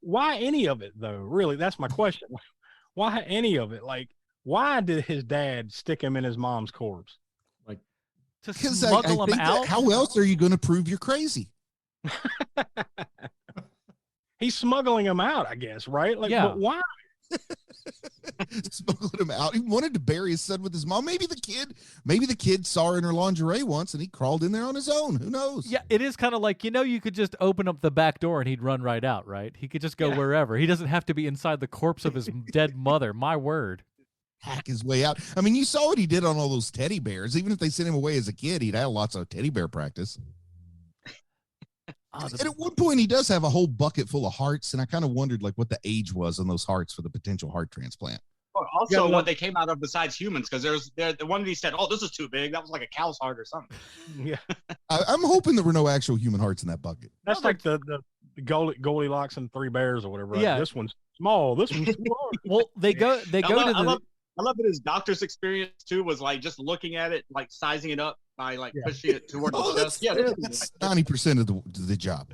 why any of it though? Really, that's my question. Why any of it? Like, why did his dad stick him in his mom's corpse? Like to Because smuggle him out? How else are you going to prove you're crazy? He's smuggling him out, I guess, right? Like, yeah. But why? Smuggling him out. He wanted to bury his son with his mom. Maybe the kid saw her in her lingerie once and he crawled in there on his own. Who knows? Yeah, it is kind of like, you could just open up the back door and he'd run right out, right? He could just go wherever. He doesn't have to be inside the corpse of his dead mother. My word. Hack his way out. I mean, you saw what he did on all those teddy bears. Even if they sent him away as a kid, he'd had lots of teddy bear practice. And at one point, he does have a whole bucket full of hearts, and I kind of wondered like what the age was on those hearts for the potential heart transplant. Also, what they came out of besides humans, because the one that he said, "Oh, this is too big." That was like a cow's heart or something. Yeah, I'm hoping there were no actual human hearts in that bucket. That's like the Goldilocks and Three Bears or whatever. Right? Yeah, this one's small. This one's small. Well, they go to the. I love that his doctor's experience too was like just looking at it, like sizing it up by like pushing it toward the chest. Yeah, that's 90% of the job.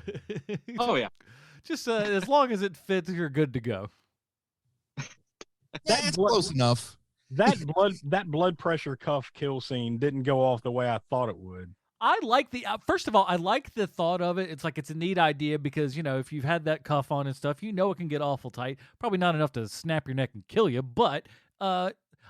Oh yeah, just as long as it fits, you're good to go. That's close enough. That blood pressure cuff kill scene didn't go off the way I thought it would. I like first of all, I like the thought of it. It's like it's a neat idea because if you've had that cuff on and stuff, it can get awful tight. Probably not enough to snap your neck and kill you, but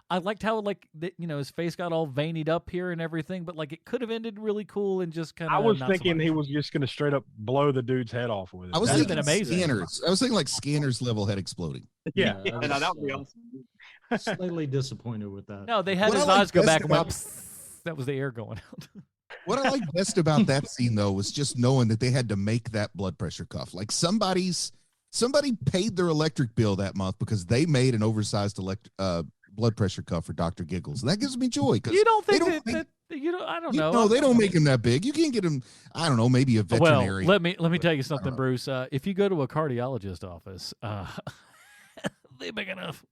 I liked how his face got all veinied up here and everything, but like it could have ended really cool and just kind of. I was thinking he was just going to straight up blow the dude's head off with it. I was That'd thinking been amazing. Scanners. I was thinking like Scanners level head exploding. Yeah, that would be awesome. Slightly disappointed with that. No, they had What his I like eyes go best back and went. about- That was the air going out. What I like best about that scene though was just knowing that they had to make that blood pressure cuff. Like somebody paid their electric bill that month because they made an oversized blood pressure cuff for Dr. Giggles. And that gives me joy. You don't think that I don't know. No, they don't make him that big. You can't get him, I don't know, maybe a veterinary. Well, let me tell you something, Bruce. If you go to a cardiologist office, they're big enough.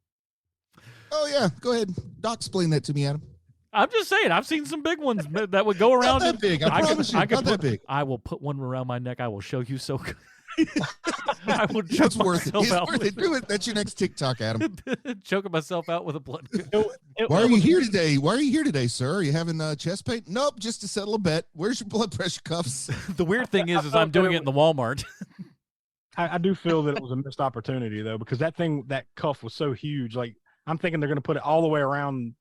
Oh yeah, go ahead. Doc, explain that to me, Adam. I'm just saying, I've seen some big ones that would go around. Not that big. I promise you, not that big. I will put one around my neck. I will show you so good. I will choke It's worth it. myself It's out. worth it. Do it. That's your next TikTok, Adam. Choking myself out with a blood. Why are you here today? Why are you here today, sir? Are you having chest pain? Nope, just to settle a bet. Where's your blood pressure cuffs? The weird thing is I'm doing it in the Walmart. I do feel that it was a missed opportunity though, because that cuff was so huge. Like I'm thinking they're going to put it all the way around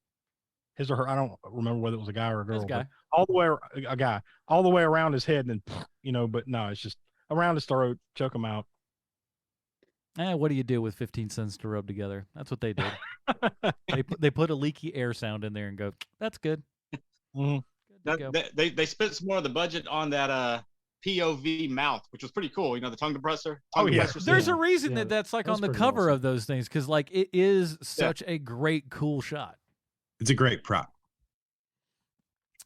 his or her. I don't remember whether it was a guy or a girl. This guy. All the way, a guy, all the way around his head, and then but no, it's just around his throat, choke him out. What do you do with 15 cents to rub together? That's what they did. they put a leaky air sound in there and go, that's good. Mm-hmm. They spent some more of the budget on that POV mouth, which was pretty cool. The tongue depressor. There's a reason that's like on the cover of those things, because like it is such a great, cool shot. It's a great prop.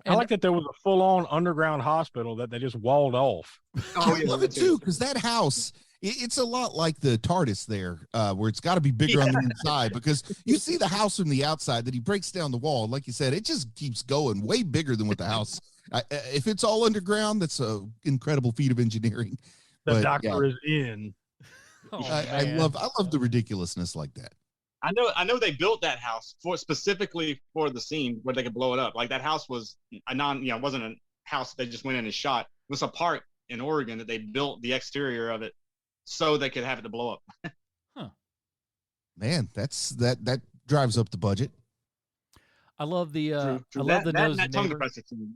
I like that there was a full-on underground hospital that they just walled off. I love it too, because that house It's a lot like the TARDIS there, where it's got to be bigger on the inside, because you see the house from the outside that he breaks down the wall. Like you said, it just keeps going way bigger than what the house. If it's all underground, that's an incredible feat of engineering. The But, doctor yeah, is in. Oh, I man. love the ridiculousness like that. I know they built that house specifically for the scene where they could blow it up. Like that house was it wasn't a house they just went in and shot. It was a park in Oregon that they built the exterior of it so they could have it to blow up. Man, that drives up the budget. I love the True. I love the nosy that tongue neighbor. depressor scene.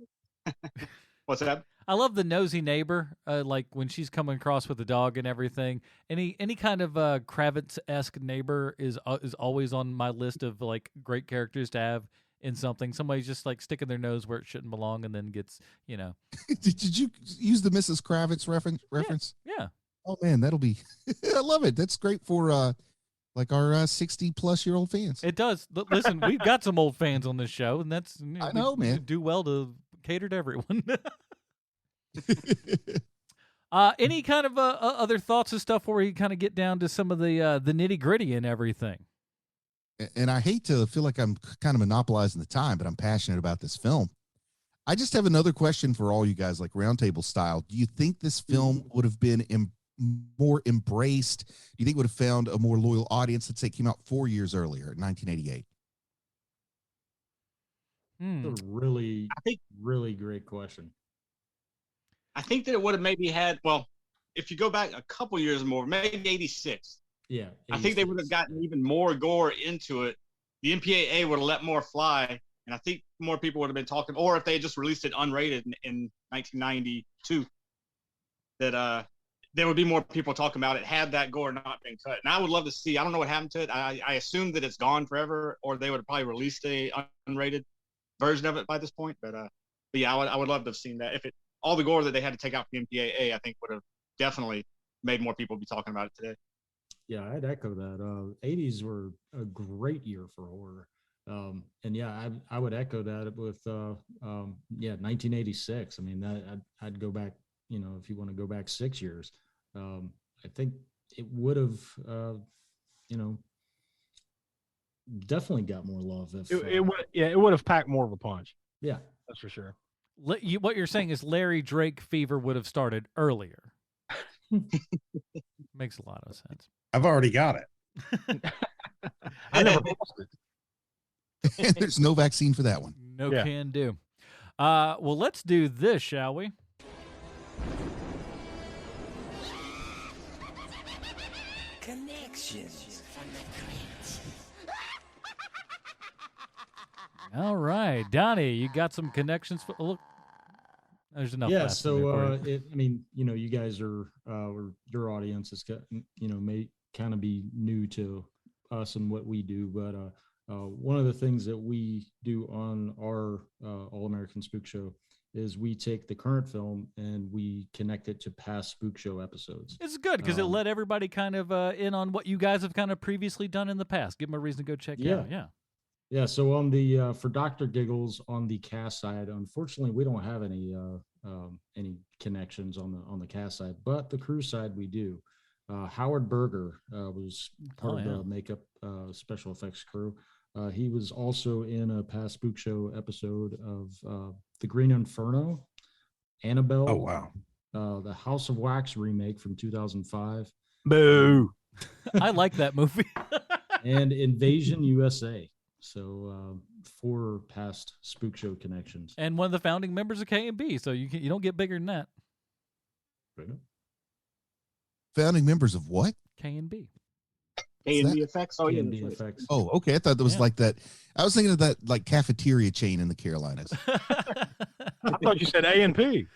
What's that? I love the nosy neighbor, like when she's coming across with the dog and everything. Any kind of Kravitz-esque neighbor is always on my list of like great characters to have in something. Somebody's just like sticking their nose where it shouldn't belong and then gets, Did you use the Mrs. Kravitz reference? Yeah. Oh man, that'll be. I love it. That's great for like our 60-plus-year-old fans. It does. Listen, we've got some old fans on this show, and that's I know, we man. do well to cater to everyone. Any kind of other thoughts and stuff where we kind of get down to some of the nitty gritty and everything? And I hate to feel like I'm kind of monopolizing the time, but I'm passionate about this film. I just have another question for all you guys, like roundtable style. Do you think this film would have been more embraced? Do you think it would have found a more loyal audience? Let's say it came out 4 years earlier, in 1988. That's a really, really great question. I think that it would have maybe had, well, if you go back a couple years more, maybe 86. Yeah. I think they would have gotten even more gore into it. The MPAA would have let more fly, and I think more people would have been talking, or if they had just released it unrated in 1992, that there would be more people talking about it had that gore not been cut. And I would love to see, I don't know what happened to it. I assume that it's gone forever, or they would have probably released a unrated version of it by this point. But yeah, I would love to have seen that. If it all the gore that they had to take out from the MPAA, I think would have definitely made more people be talking about it today. Yeah, I'd echo that. 80s were a great year for horror. And yeah, I would echo that with 1986. I mean, I'd go back, if you want to go back 6 years, I think it would have, definitely got more love. If it would have packed more of a punch. Yeah, that's for sure. What you're saying is Larry Drake fever would have started earlier. Makes a lot of sense. I've already got it. I never lost it. There's no vaccine for that one. No can do. Well, let's do this, shall we? Connections from the crypt. All right, Donnie, you got some connections for look. There's enough. Yeah, so you guys are or your audience is may kind of be new to us and what we do, but one of the things that we do on our All American Spook Show is we take the current film and we connect it to past Spook Show episodes. It's good because it let everybody kind of in on what you guys have kind of previously done in the past. Give them a reason to go check it out. Yeah. So on the for Dr. Giggles on the cast side, unfortunately, we don't have any connections on the cast side, but the crew side we do. Howard Berger was part of the makeup special effects crew. He was also in a past Spook Show episode of The Green Inferno, Annabelle. Oh wow! The House of Wax remake from 2005. Boo! I like that movie. And Invasion USA. So 4 past Spook Show connections, and one of the founding members of K&B. So you don't get bigger than that. Founding members of what? K&B. K&B Effects. Oh yeah, K&B Effects. Oh, okay. I thought that was like that. I was thinking of that like cafeteria chain in the Carolinas. I thought you said A&P.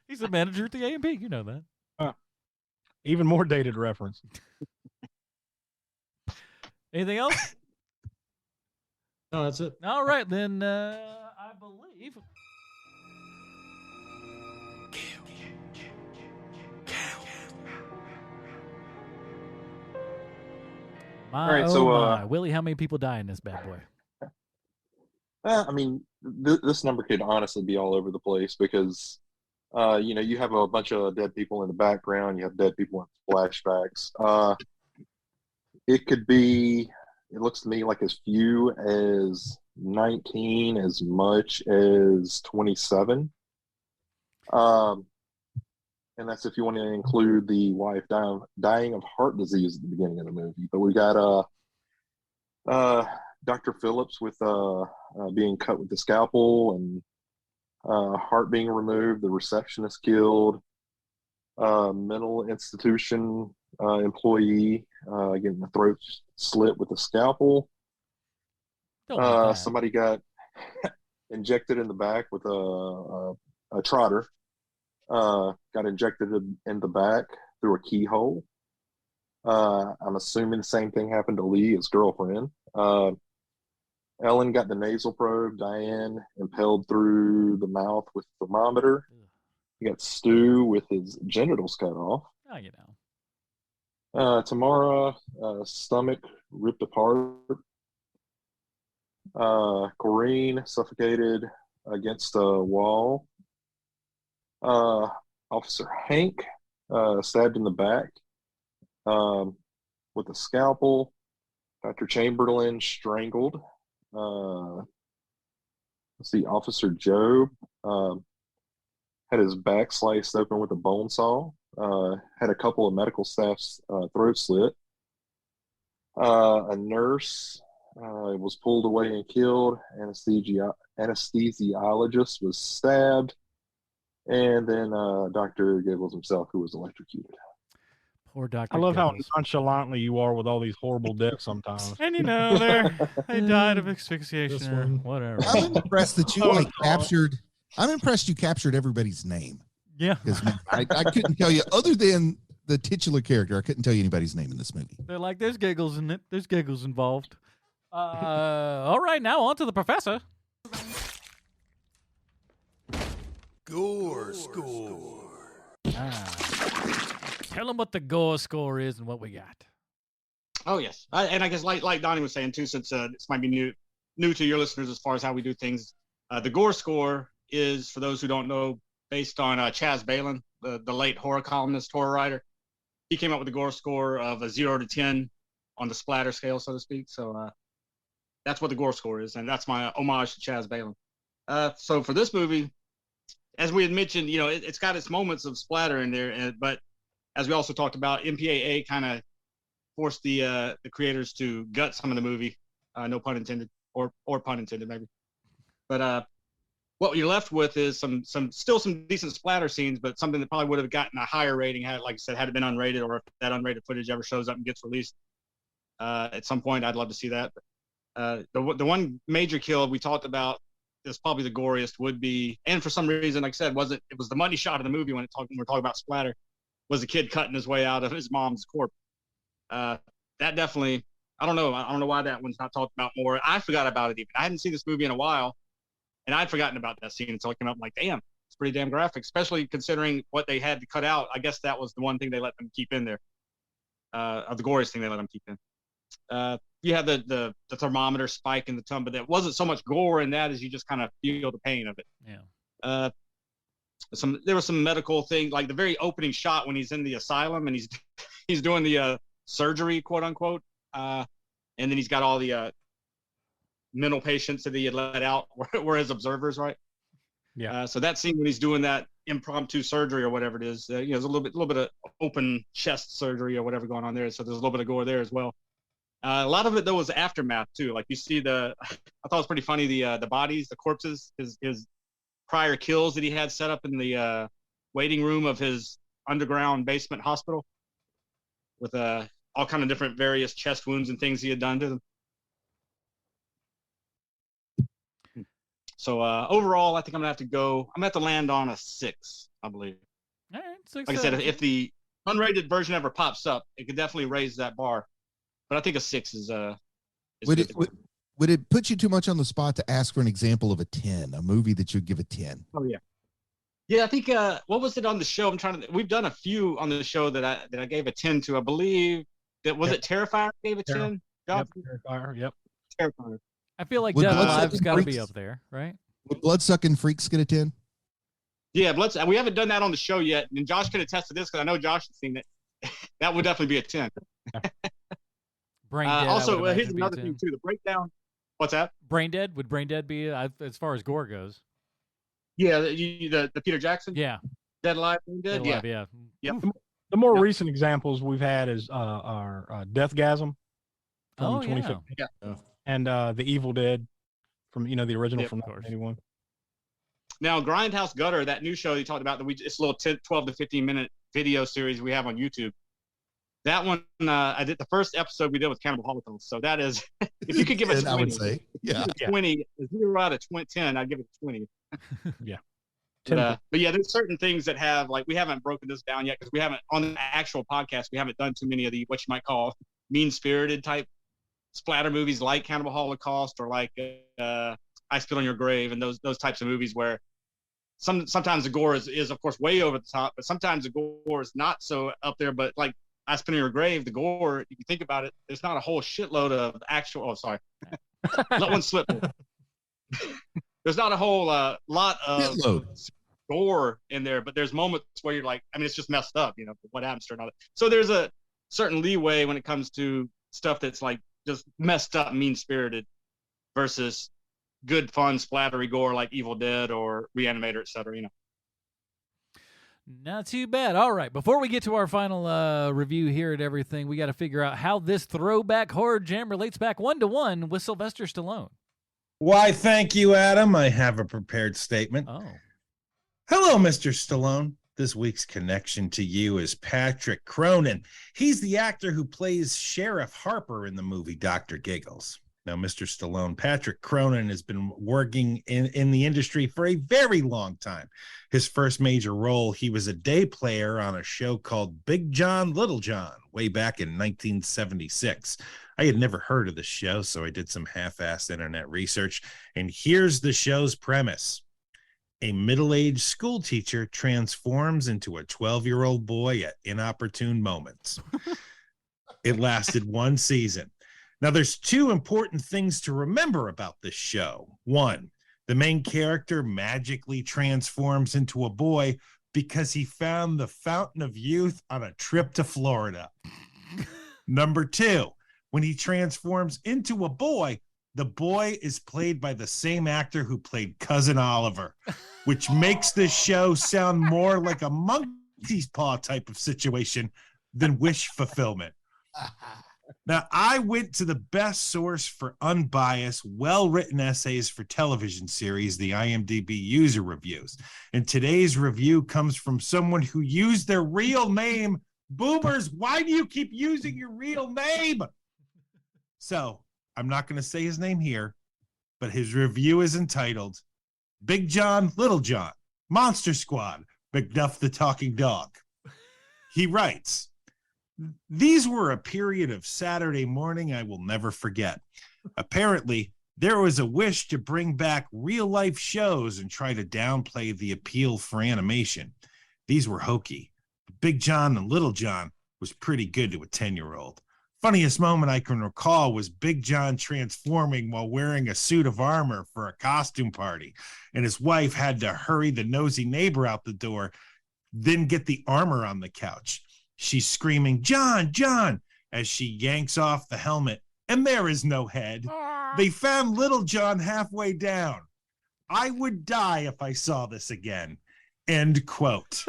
He's the manager at the A&P. You know that. Even more dated reference. Anything else? No, that's it. All right, then I believe. All right, so Willie, how many people die in this bad boy? I mean, this number could honestly be all over the place because You have a bunch of dead people in the background. You have dead people in flashbacks. It could be, it looks to me like as few as 19, as much as 27. And that's if you want to include the wife dying of heart disease at the beginning of the movie. But we got Dr. Phillips with being cut with the scalpel and heart being removed, the receptionist killed, mental institution employee getting the throat slit with a scalpel. Somebody got injected in the back with a trotter. Got injected in the back through a keyhole. I'm assuming the same thing happened to Lee, his girlfriend. Ellen got the nasal probe. Diane impaled through the mouth with a thermometer. You got Stu with his genitals cut off. Oh, you know. Tamara, stomach ripped apart. Corrine suffocated against a wall. Officer Hank stabbed in the back with a scalpel. Dr. Chamberlain strangled. Let's see, Officer Joe had his back sliced open with a bone saw. Had a couple of medical staff's throat slit. A nurse was pulled away and killed. Anesthesiologist was stabbed. And then Dr. Giggles himself, who was electrocuted. Poor Dr. I love Giggles. how nonchalantly you are with all these horrible deaths sometimes. And they died of asphyxiation or whatever. I'm impressed that you captured. I'm impressed you captured everybody's name. Yeah, because I couldn't tell you, other than the titular character, I couldn't tell you anybody's name in this movie. They're like, there's Giggles in it. There's Giggles involved. All right, now on to the professor. Gore score. Tell them what the gore score is and what we got. Oh yes, and I guess like Donnie was saying too, since this might be new to your listeners as far as how we do things. The gore score is, for those who don't know, based on Chaz Balin, the late horror columnist, horror writer. He came up with a gore score of a 0 to 10 on the splatter scale, so to speak. So that's what the gore score is, and that's my homage to Chaz Balin. So for this movie, as we had mentioned, it's got its moments of splatter in there, but as we also talked about, MPAA kind of forced the creators to gut some of the movie, no pun intended, or pun intended maybe. But what you're left with is still some decent splatter scenes, but something that probably would have gotten a higher rating had, like I said, had it been unrated, or if that unrated footage ever shows up and gets released at some point. I'd love to see that. The one major kill we talked about is probably the goriest would be, and for some reason, like I said, it was the money shot of the movie when we're talking about splatter, was a kid cutting his way out of his mom's corpse. That definitely, I don't know why that one's not talked about more. I forgot about it even. I hadn't seen this movie in a while, and I'd forgotten about that scene until it came up. I'm like, damn, it's pretty damn graphic, especially considering what they had to cut out. I guess that was the one thing they let them keep in there, of the goriest thing they let them keep in. You have the thermometer spike in the tongue, but there wasn't so much gore in that as you just kind of feel the pain of it. Yeah. There was some medical thing, like the very opening shot when he's in the asylum and he's doing the surgery, quote unquote, and then he's got all the mental patients that he had let out were his observers, right? Yeah. So that scene when he's doing that impromptu surgery or whatever it is, there's a little bit of open chest surgery or whatever going on there. So there's a little bit of gore there as well. A lot of it though was aftermath too. Like you see I thought it was pretty funny, the bodies, the corpses, his prior kills that he had set up in the waiting room of his underground basement hospital with all kind of different various chest wounds and things he had done to them. So overall, I think I'm gonna have to land on a 6, I believe. All right, 6. Like I said, if the unrated version ever pops up, it could definitely raise that bar. But I think a 6 is would it put you too much on the spot to ask for an example of a 10, a movie that you'd give a 10? Oh yeah. Yeah, I think what was it on the show? We've done a few on the show that I gave a 10 to. I believe that was it Terrifier gave a 10? Yep, Terrifier, yep. Terrifier. I feel like Would Dead Bloodsucking Alive's got to be Freaks- up there, right? Would Bloodsucking Freaks get a 10? Yeah, but we haven't done that on the show yet, and Josh can attest to this because I know Josh has seen it. That would definitely be a 10. Brain Dead. Also, here's here's another thing too: the breakdown. What's that? Brain Dead. Would Brain Dead be as far as gore goes? Yeah, the Peter Jackson. Yeah. Dead Alive, Brain Dead. Dead Alive, yeah. Yeah. The more recent examples we've had is our Deathgasm from 2015, and the Evil Dead from the original from 1981. Now, Grindhouse Gutter, that new show you talked about, it's a little 12 to 15 minute video series we have on YouTube. That one, I did the first episode we did with Cannibal Holocaust. So that is, if you could give it 20, I would say, 20, 0 out of 10, I'd give it 20. Yeah. But yeah, there's certain things that have, like, we haven't broken this down yet because we haven't, on the actual podcast, we haven't done too many of the, what you might call mean-spirited type splatter movies like Cannibal Holocaust or like I Spit on Your Grave and those types of movies where sometimes the gore is of course way over the top, but sometimes the gore is not so up there. But like I Spit on Your Grave, the gore, if you think about it, there's not a whole shitload of actual. Oh, sorry, let one slip. There's not a whole lot of gore in there, but there's moments where you're like, I mean, it's just messed up, what happens to another. So there's a certain leeway when it comes to stuff that's like just messed up, mean-spirited versus good, fun, splattery gore like Evil Dead or Reanimator, etc. Not too bad. All right, before we get to our final review here at everything, we got to figure out how this throwback horror jam relates back 1-to-1 with Sylvester Stallone. Why, thank you, Adam. I have a prepared statement. Oh. Hello, Mr. Stallone. This week's connection to you is Patrick Cronin. He's the actor who plays Sheriff Harper in the movie Dr. Giggles. Now, Mr. Stallone, Patrick Cronin has been working in the industry for a very long time. His first major role, he was a day player on a show called Big John, Little John, way back in 1976. I had never heard of the show, so I did some half-assed internet research, and here's the show's premise. A middle-aged school teacher transforms into a 12-year-old boy at inopportune moments. It lasted one season. Now, there's two important things to remember about this show. One, the main character magically transforms into a boy because he found the fountain of youth on a trip to Florida. Number two, when he transforms into a boy, the boy is played by the same actor who played Cousin Oliver, which makes this show sound more like a monkey's paw type of situation than wish fulfillment. Now, I went to the best source for unbiased, well-written essays for television series, the IMDb user reviews. And today's review comes from someone who used their real name. Boomers, why do you keep using your real name? So, I'm not going to say his name here, but his review is entitled Big John, Little John, Monster Squad, McDuff the Talking Dog. He writes, these were a period of Saturday morning I will never forget. Apparently, there was a wish to bring back real-life shows and try to downplay the appeal for animation. These were hokey. Big John and Little John was pretty good to a 10-year-old. Funniest moment I can recall was Big John transforming while wearing a suit of armor for a costume party, and his wife had to hurry the nosy neighbor out the door, then get the armor on the couch. She's screaming, John, John, as she yanks off the helmet, and there is no head. They found Little John halfway down. I would die if I saw this again. End quote.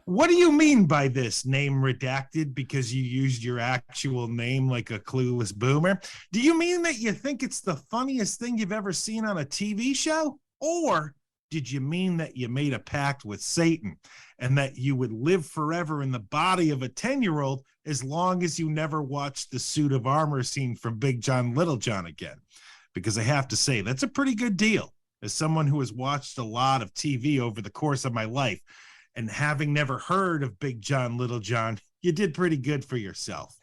What do you mean by this, name redacted because you used your actual name like a clueless boomer? Do you mean that you think it's the funniest thing you've ever seen on a TV show? Or did you mean that you made a pact with Satan and that you would live forever in the body of a 10-year-old as long as you never watched the suit of armor scene from Big John, Little John again? Because I have to say, that's a pretty good deal. As someone who has watched a lot of TV over the course of my life, and having never heard of Big John, Little John, you did pretty good for yourself.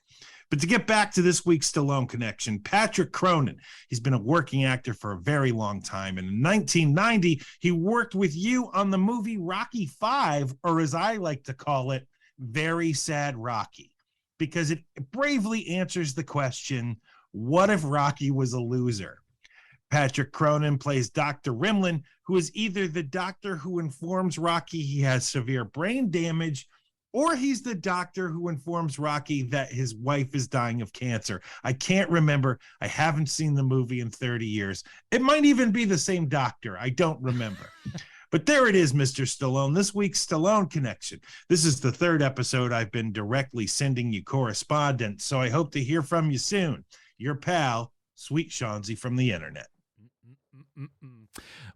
But to get back to this week's Stallone connection, Patrick Cronin, he's been a working actor for a very long time. And in 1990, he worked with you on the movie Rocky V, or as I like to call it, Very Sad Rocky, because it bravely answers the question, what if Rocky was a loser? Patrick Cronin plays Dr. Rimlin, who is either the doctor who informs Rocky he has severe brain damage, or he's the doctor who informs Rocky that his wife is dying of cancer. I can't remember. I haven't seen the movie in 30 years. It might even be the same doctor. I don't remember. But there it is, Mr. Stallone, this week's Stallone Connection. This is the third episode I've been directly sending you correspondence, so I hope to hear from you soon. Your pal, Sweet Shawnsy from the internet.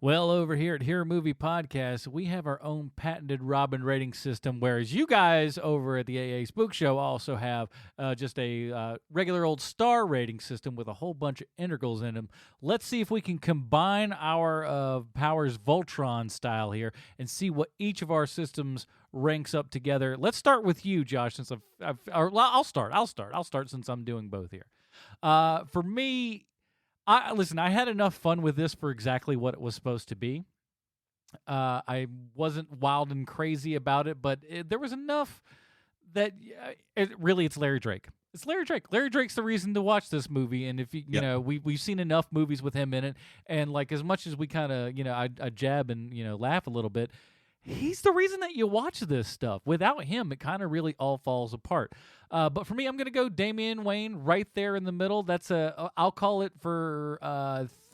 Well, over here at Hero Movie Podcast, we have our own patented Robin rating system, whereas you guys over at the AA Spook Show also have just a regular old star rating system with a whole bunch of integrals in them. Let's see if we can combine our powers Voltron style here and see what each of our systems ranks up together. Let's start with you, Josh, since I'll start since I'm doing both here. For me, I had enough fun with this for exactly what it was supposed to be. I wasn't wild and crazy about it, but there was enough that it's Larry Drake. It's Larry Drake. Larry Drake's the reason to watch this movie, and if you know, we've seen enough movies with him in it, and like as much as we kind of I jab and laugh a little bit. He's the reason that you watch this stuff. Without him, it kind of really all falls apart. But for me, I'm going to go Damian Wayne right there in the middle. That's I'll call it for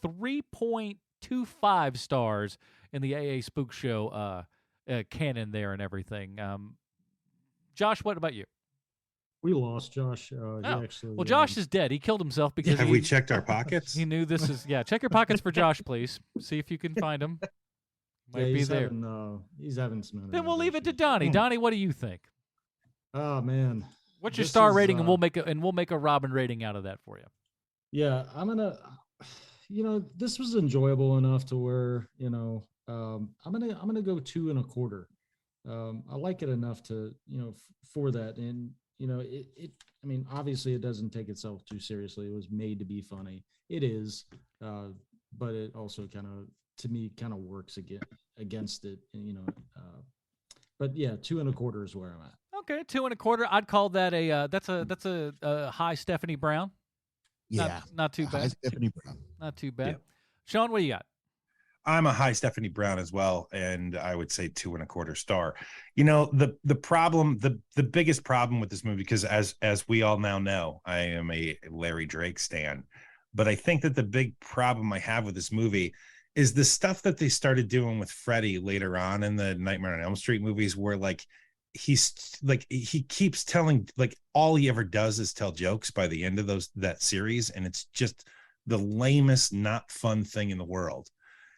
3.25 stars in the AA Spook Show canon there and everything. Josh, what about you? We lost Josh. Well, Josh is dead. He killed himself because Have we checked our pockets? He knew this is check your pockets for Josh, please. See if you can find him. Might be there. He's having some. Then we'll leave it to Donnie. Donnie, what do you think? Oh man, what's your star rating, and we'll make a Robin rating out of that for you. Yeah, I'm gonna. This was enjoyable enough to where I'm gonna go 2.25. I like it enough to for that, and I mean, obviously, it doesn't take itself too seriously. It was made to be funny. It is, but it also kind of, to me, kind of works against it, but yeah, 2.25 is where I'm at. Okay, 2.25. I'd call that that's a high Stephanie Brown. Yeah, not too bad. High Stephanie Brown. Not too bad. Yeah. Sean, what do you got? I'm a high Stephanie Brown as well, and I would say 2.25 star. The problem, the biggest problem with this movie, because as we all now know, I am a Larry Drake stan, but I think that the big problem I have with this movie is the stuff that they started doing with Freddy later on in the Nightmare on Elm Street movies, where he keeps telling, all he ever does is tell jokes by the end of that series, and it's just the lamest, not fun thing in the world.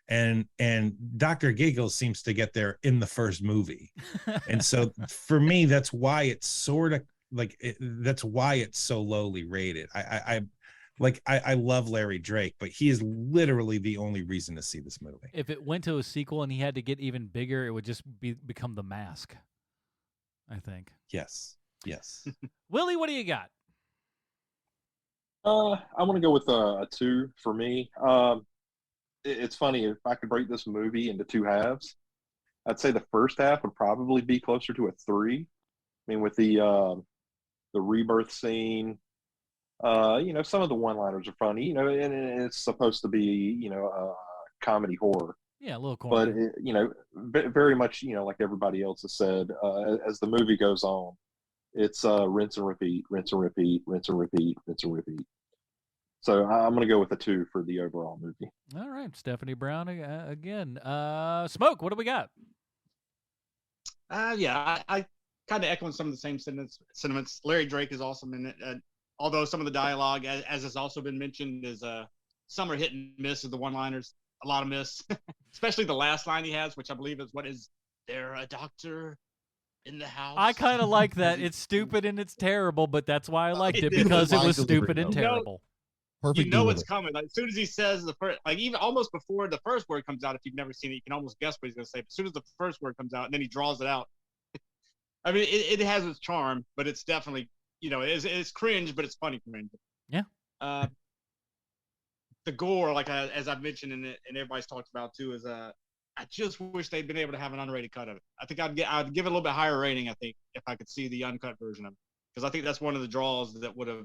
And Dr. Giggles seems to get there in the first movie, and so for me, that's why it's sort of that's why it's so lowly rated. I love Larry Drake, but he is literally the only reason to see this movie. If it went to a sequel and he had to get even bigger, it would just become The Mask, I think. Yes. Willie, what do you got? I want to go with a 2 for me. It's funny, if I could break this movie into 2 halves, I'd say the first half would probably be closer to a 3. I mean, with the rebirth scene. Some of the one-liners are funny, and it's supposed to be, a comedy horror. Yeah, a little corny. But, very much, like everybody else has said, as the movie goes on, it's rinse and repeat, rinse and repeat, rinse and repeat, rinse and repeat. So I'm going to go with a 2 for the overall movie. All right, Stephanie Brown again. Smoke, what do we got? I kind of echoing some of the same sentiments. Larry Drake is awesome in it. Although some of the dialogue, as has also been mentioned, is some are hit and miss with the one-liners. A lot of miss, especially the last line he has, which I believe is, "What is there a doctor in the house?" I kind of like that. It's stupid and it's terrible, but that's why I liked it, because it was stupid and terrible. Perfect. You know it's coming. Like, as soon as he says the first, even almost before the first word comes out, if you've never seen it, you can almost guess what he's going to say. But as soon as the first word comes out, and then he draws it out. I mean, it has its charm, but it's definitely, it's cringe, but it's funny cringe. Yeah. The gore, as I've mentioned and everybody's talked about too, is I just wish they'd been able to have an unrated cut of it. I think I'd give it a little bit higher rating. I think if I could see the uncut version of it, because I think that's one of the draws that would have,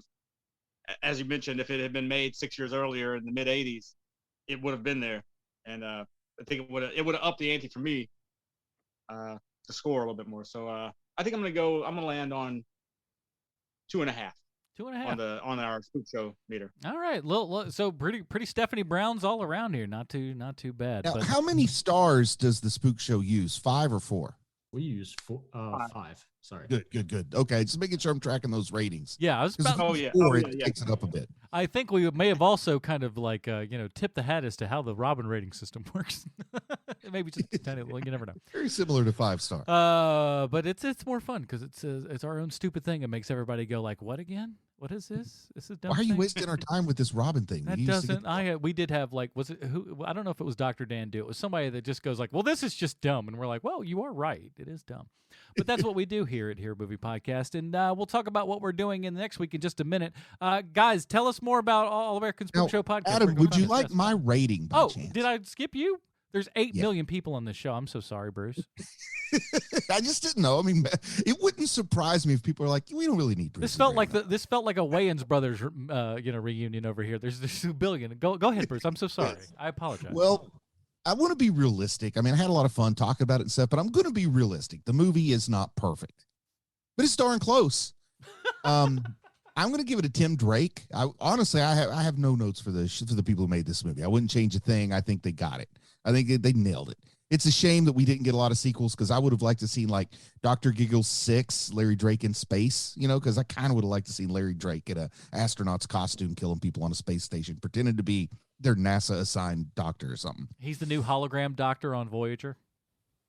as you mentioned, if it had been made 6 years earlier in the mid '80s, it would have been there, and I think it would have upped the ante for me to score a little bit more. So I think I'm gonna land on 2.5. 2.5 on our spook show meter. All right, so pretty Stephanie Browns all around here. Not too bad. Now, but how many stars does the spook show use? 5 or 4? We use 5. Sorry. Good. Okay, just making sure I'm tracking those ratings. Yeah, I was about. It takes it up a bit. I think we may have also kind of like tipped the hat as to how the Robin rating system works. Maybe just tiny. Well, you never know. Very similar to 5-star. But it's more fun because it's our own stupid thing. It makes everybody go like, "What again? What is this? This is dumb." Why are you thing." wasting our time with this Robin thing? That doesn't. We did have like, was it who? I don't know if it was Dr. Dan do. It was somebody that just goes like, "Well, this is just dumb," and we're like, "Well, you are right. It is dumb." But that's what we do here at Hero Movie Podcast, and we'll talk about what we're doing in the next week in just a minute. Guys, tell us more about All American Spook Show Podcast. Adam, would you like my rating? By chance? Did I skip you? There's 8 million people on this show. I'm so sorry, Bruce. I just didn't know. I mean, it wouldn't surprise me if people are like, "We don't really need Bruce." This felt like a Wayans Brothers, reunion over here. There's 2 billion. Go ahead, Bruce. I'm so sorry. I apologize. Well, I want to be realistic. I mean, I had a lot of fun talking about it and stuff, but I'm going to be realistic. The movie is not perfect, but it's darn close. I'm going to give it a Tim Drake. Honestly, I have no notes for the people who made this movie. I wouldn't change a thing. I think they got it. I think they nailed it. It's a shame that we didn't get a lot of sequels because I would have liked to see like Dr. Giggles 6, Larry Drake in space, because I kind of would have liked to see Larry Drake in an astronaut's costume killing people on a space station, pretending to be their NASA assigned doctor or something. He's the new hologram doctor on Voyager.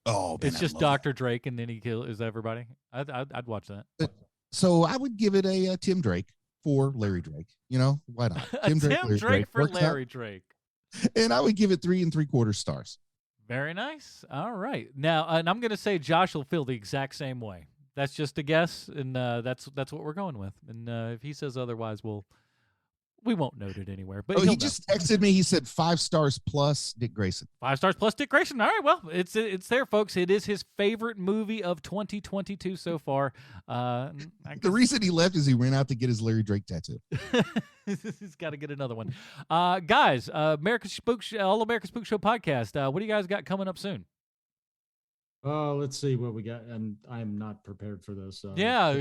Oh, man, it's just Dr. Drake, and then he kills everybody. I'd watch that. So I would give it a Tim Drake for Larry Drake. Why not? Tim Drake for Larry Drake. And I would give it 3 3/4 stars. Very nice. All right. Now, and I'm going to say Josh will feel the exact same way. That's just a guess, and that's what we're going with. And if he says otherwise, we won't note it anywhere. But he just texted me. He said 5 stars plus Dick Grayson. 5 stars plus Dick Grayson. All right. Well, it's there, folks. It is his favorite movie of 2022 so far. The reason he left is he ran out to get his Larry Drake tattoo. He's got to get another one. Guys, All American Spook Show podcast. What do you guys got coming up soon? Let's see what we got, and I'm not prepared for this. Our head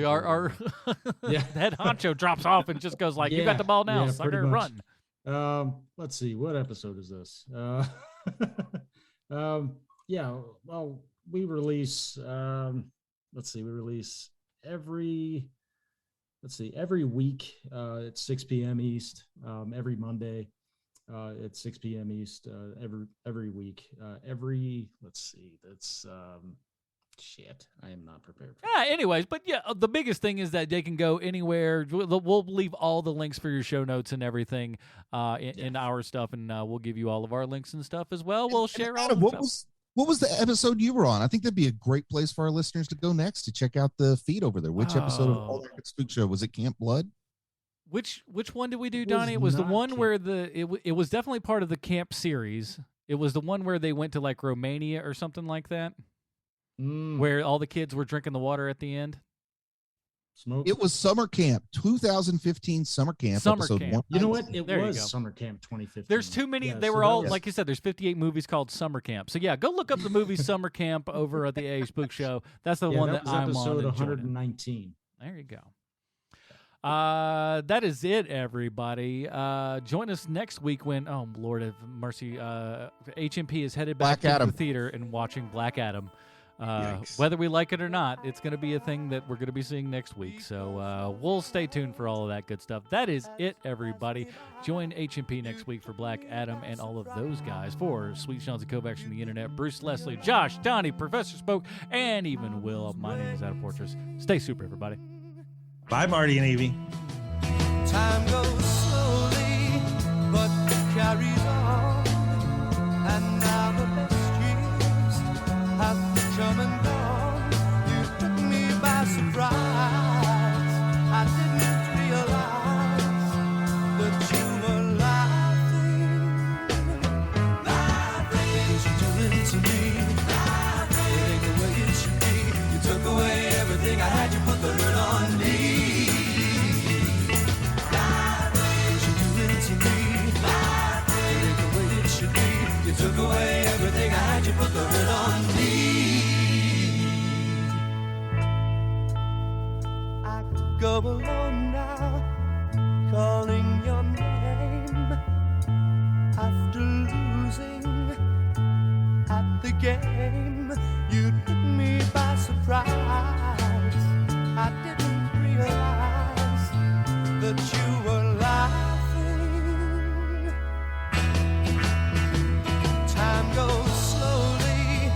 honcho drops off and just goes like, "You got the ball now, sucker, run." Let's see, what episode is this? Well, we release. We release every week at 6 p.m. East. Every Monday at 6 p.m. East. Every week. Shit, I am not prepared for that. Anyways, but the biggest thing is that they can go anywhere. We'll leave all the links for your show notes and everything in our stuff, and we'll give you all of our links and stuff as well. We'll share all of it. What was the episode you were on? I think that'd be a great place for our listeners to go next to check out the feed over there. Which episode of All American Spook Show? Was it Camp Blood? Which one did we do, Donnie? It was the one where it was definitely part of the camp series. It was the one where they went to like Romania or something like that, where all the kids were drinking the water at the end. Smoke. It was Summer Camp, 2015 Summer Camp. Episode 1. You know what? It was Summer Camp 2015. There's too many. They were all, like you said, there's 58 movies called Summer Camp. So, go look up the movie Summer Camp over at the AA Spook Show. That's the one that I'm on. Episode 119. There you go. That is it, everybody. Join us next week when, oh, Lord have mercy, HMP is headed back to the theater and watching Black Adam. Whether we like it or not, it's going to be a thing that we're going to be seeing next week. So we'll stay tuned for all of that good stuff. That is it, everybody. Join HMP next week for Black Adam and all of those guys. For Sweet Sean's and Kovacs from the internet, Bruce, Leslie, Josh, Donnie, Professor Spoke, and even Will. My name is Adam Fortress. Stay super, everybody. Bye, Marty and Evie. Time goes slowly, but carries on. And now the best years have come and gone. You took me by surprise. I didn't realize that you were laughing. What you doing to me? It ain't the way it should be. You took away everything I had. You put the hurt on me. You took away everything I had. You put the hurt on me. I go alone now, calling your name after losing at the game. You took me by surprise. I didn't realize that you were laughing. Time goes slowly,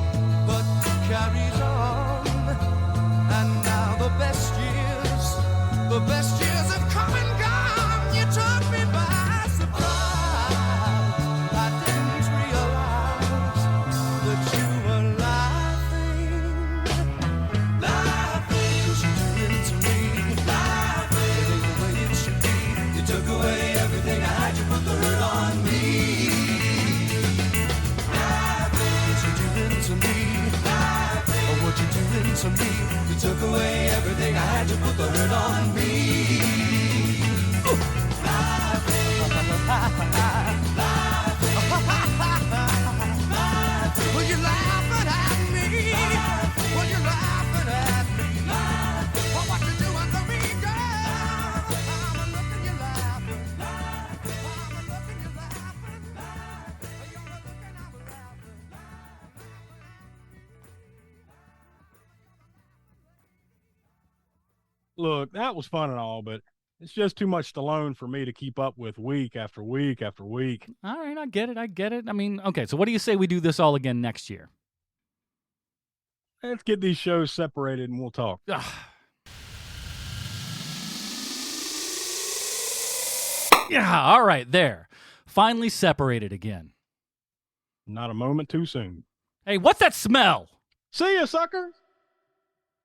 but carries on. And now the best years have come and gone. You took me by surprise. I didn't realize that you were laughing. Laughing, 'cause you do it to me. Laughing, it ain't the way it should be. You took away everything I had. You put the hurt on me. Laughing, 'cause you do it to me. Laughing, oh, what you doing to me? You took away everything I had. You put the hurt on me. When you're laughing at me, when you're laughing at me, well, what you doing to me, girl? I'm looking, you're laughing. I'm looking, you're laughing. You're looking, I'm laughing. Look, that was fun and all, but it's just too much Stallone for me to keep up with week after week after week. All right, I get it. I mean, okay, so what do you say we do this all again next year? Let's get these shows separated and we'll talk. Yeah, all right, there. Finally separated again. Not a moment too soon. Hey, what's that smell? See ya, sucker.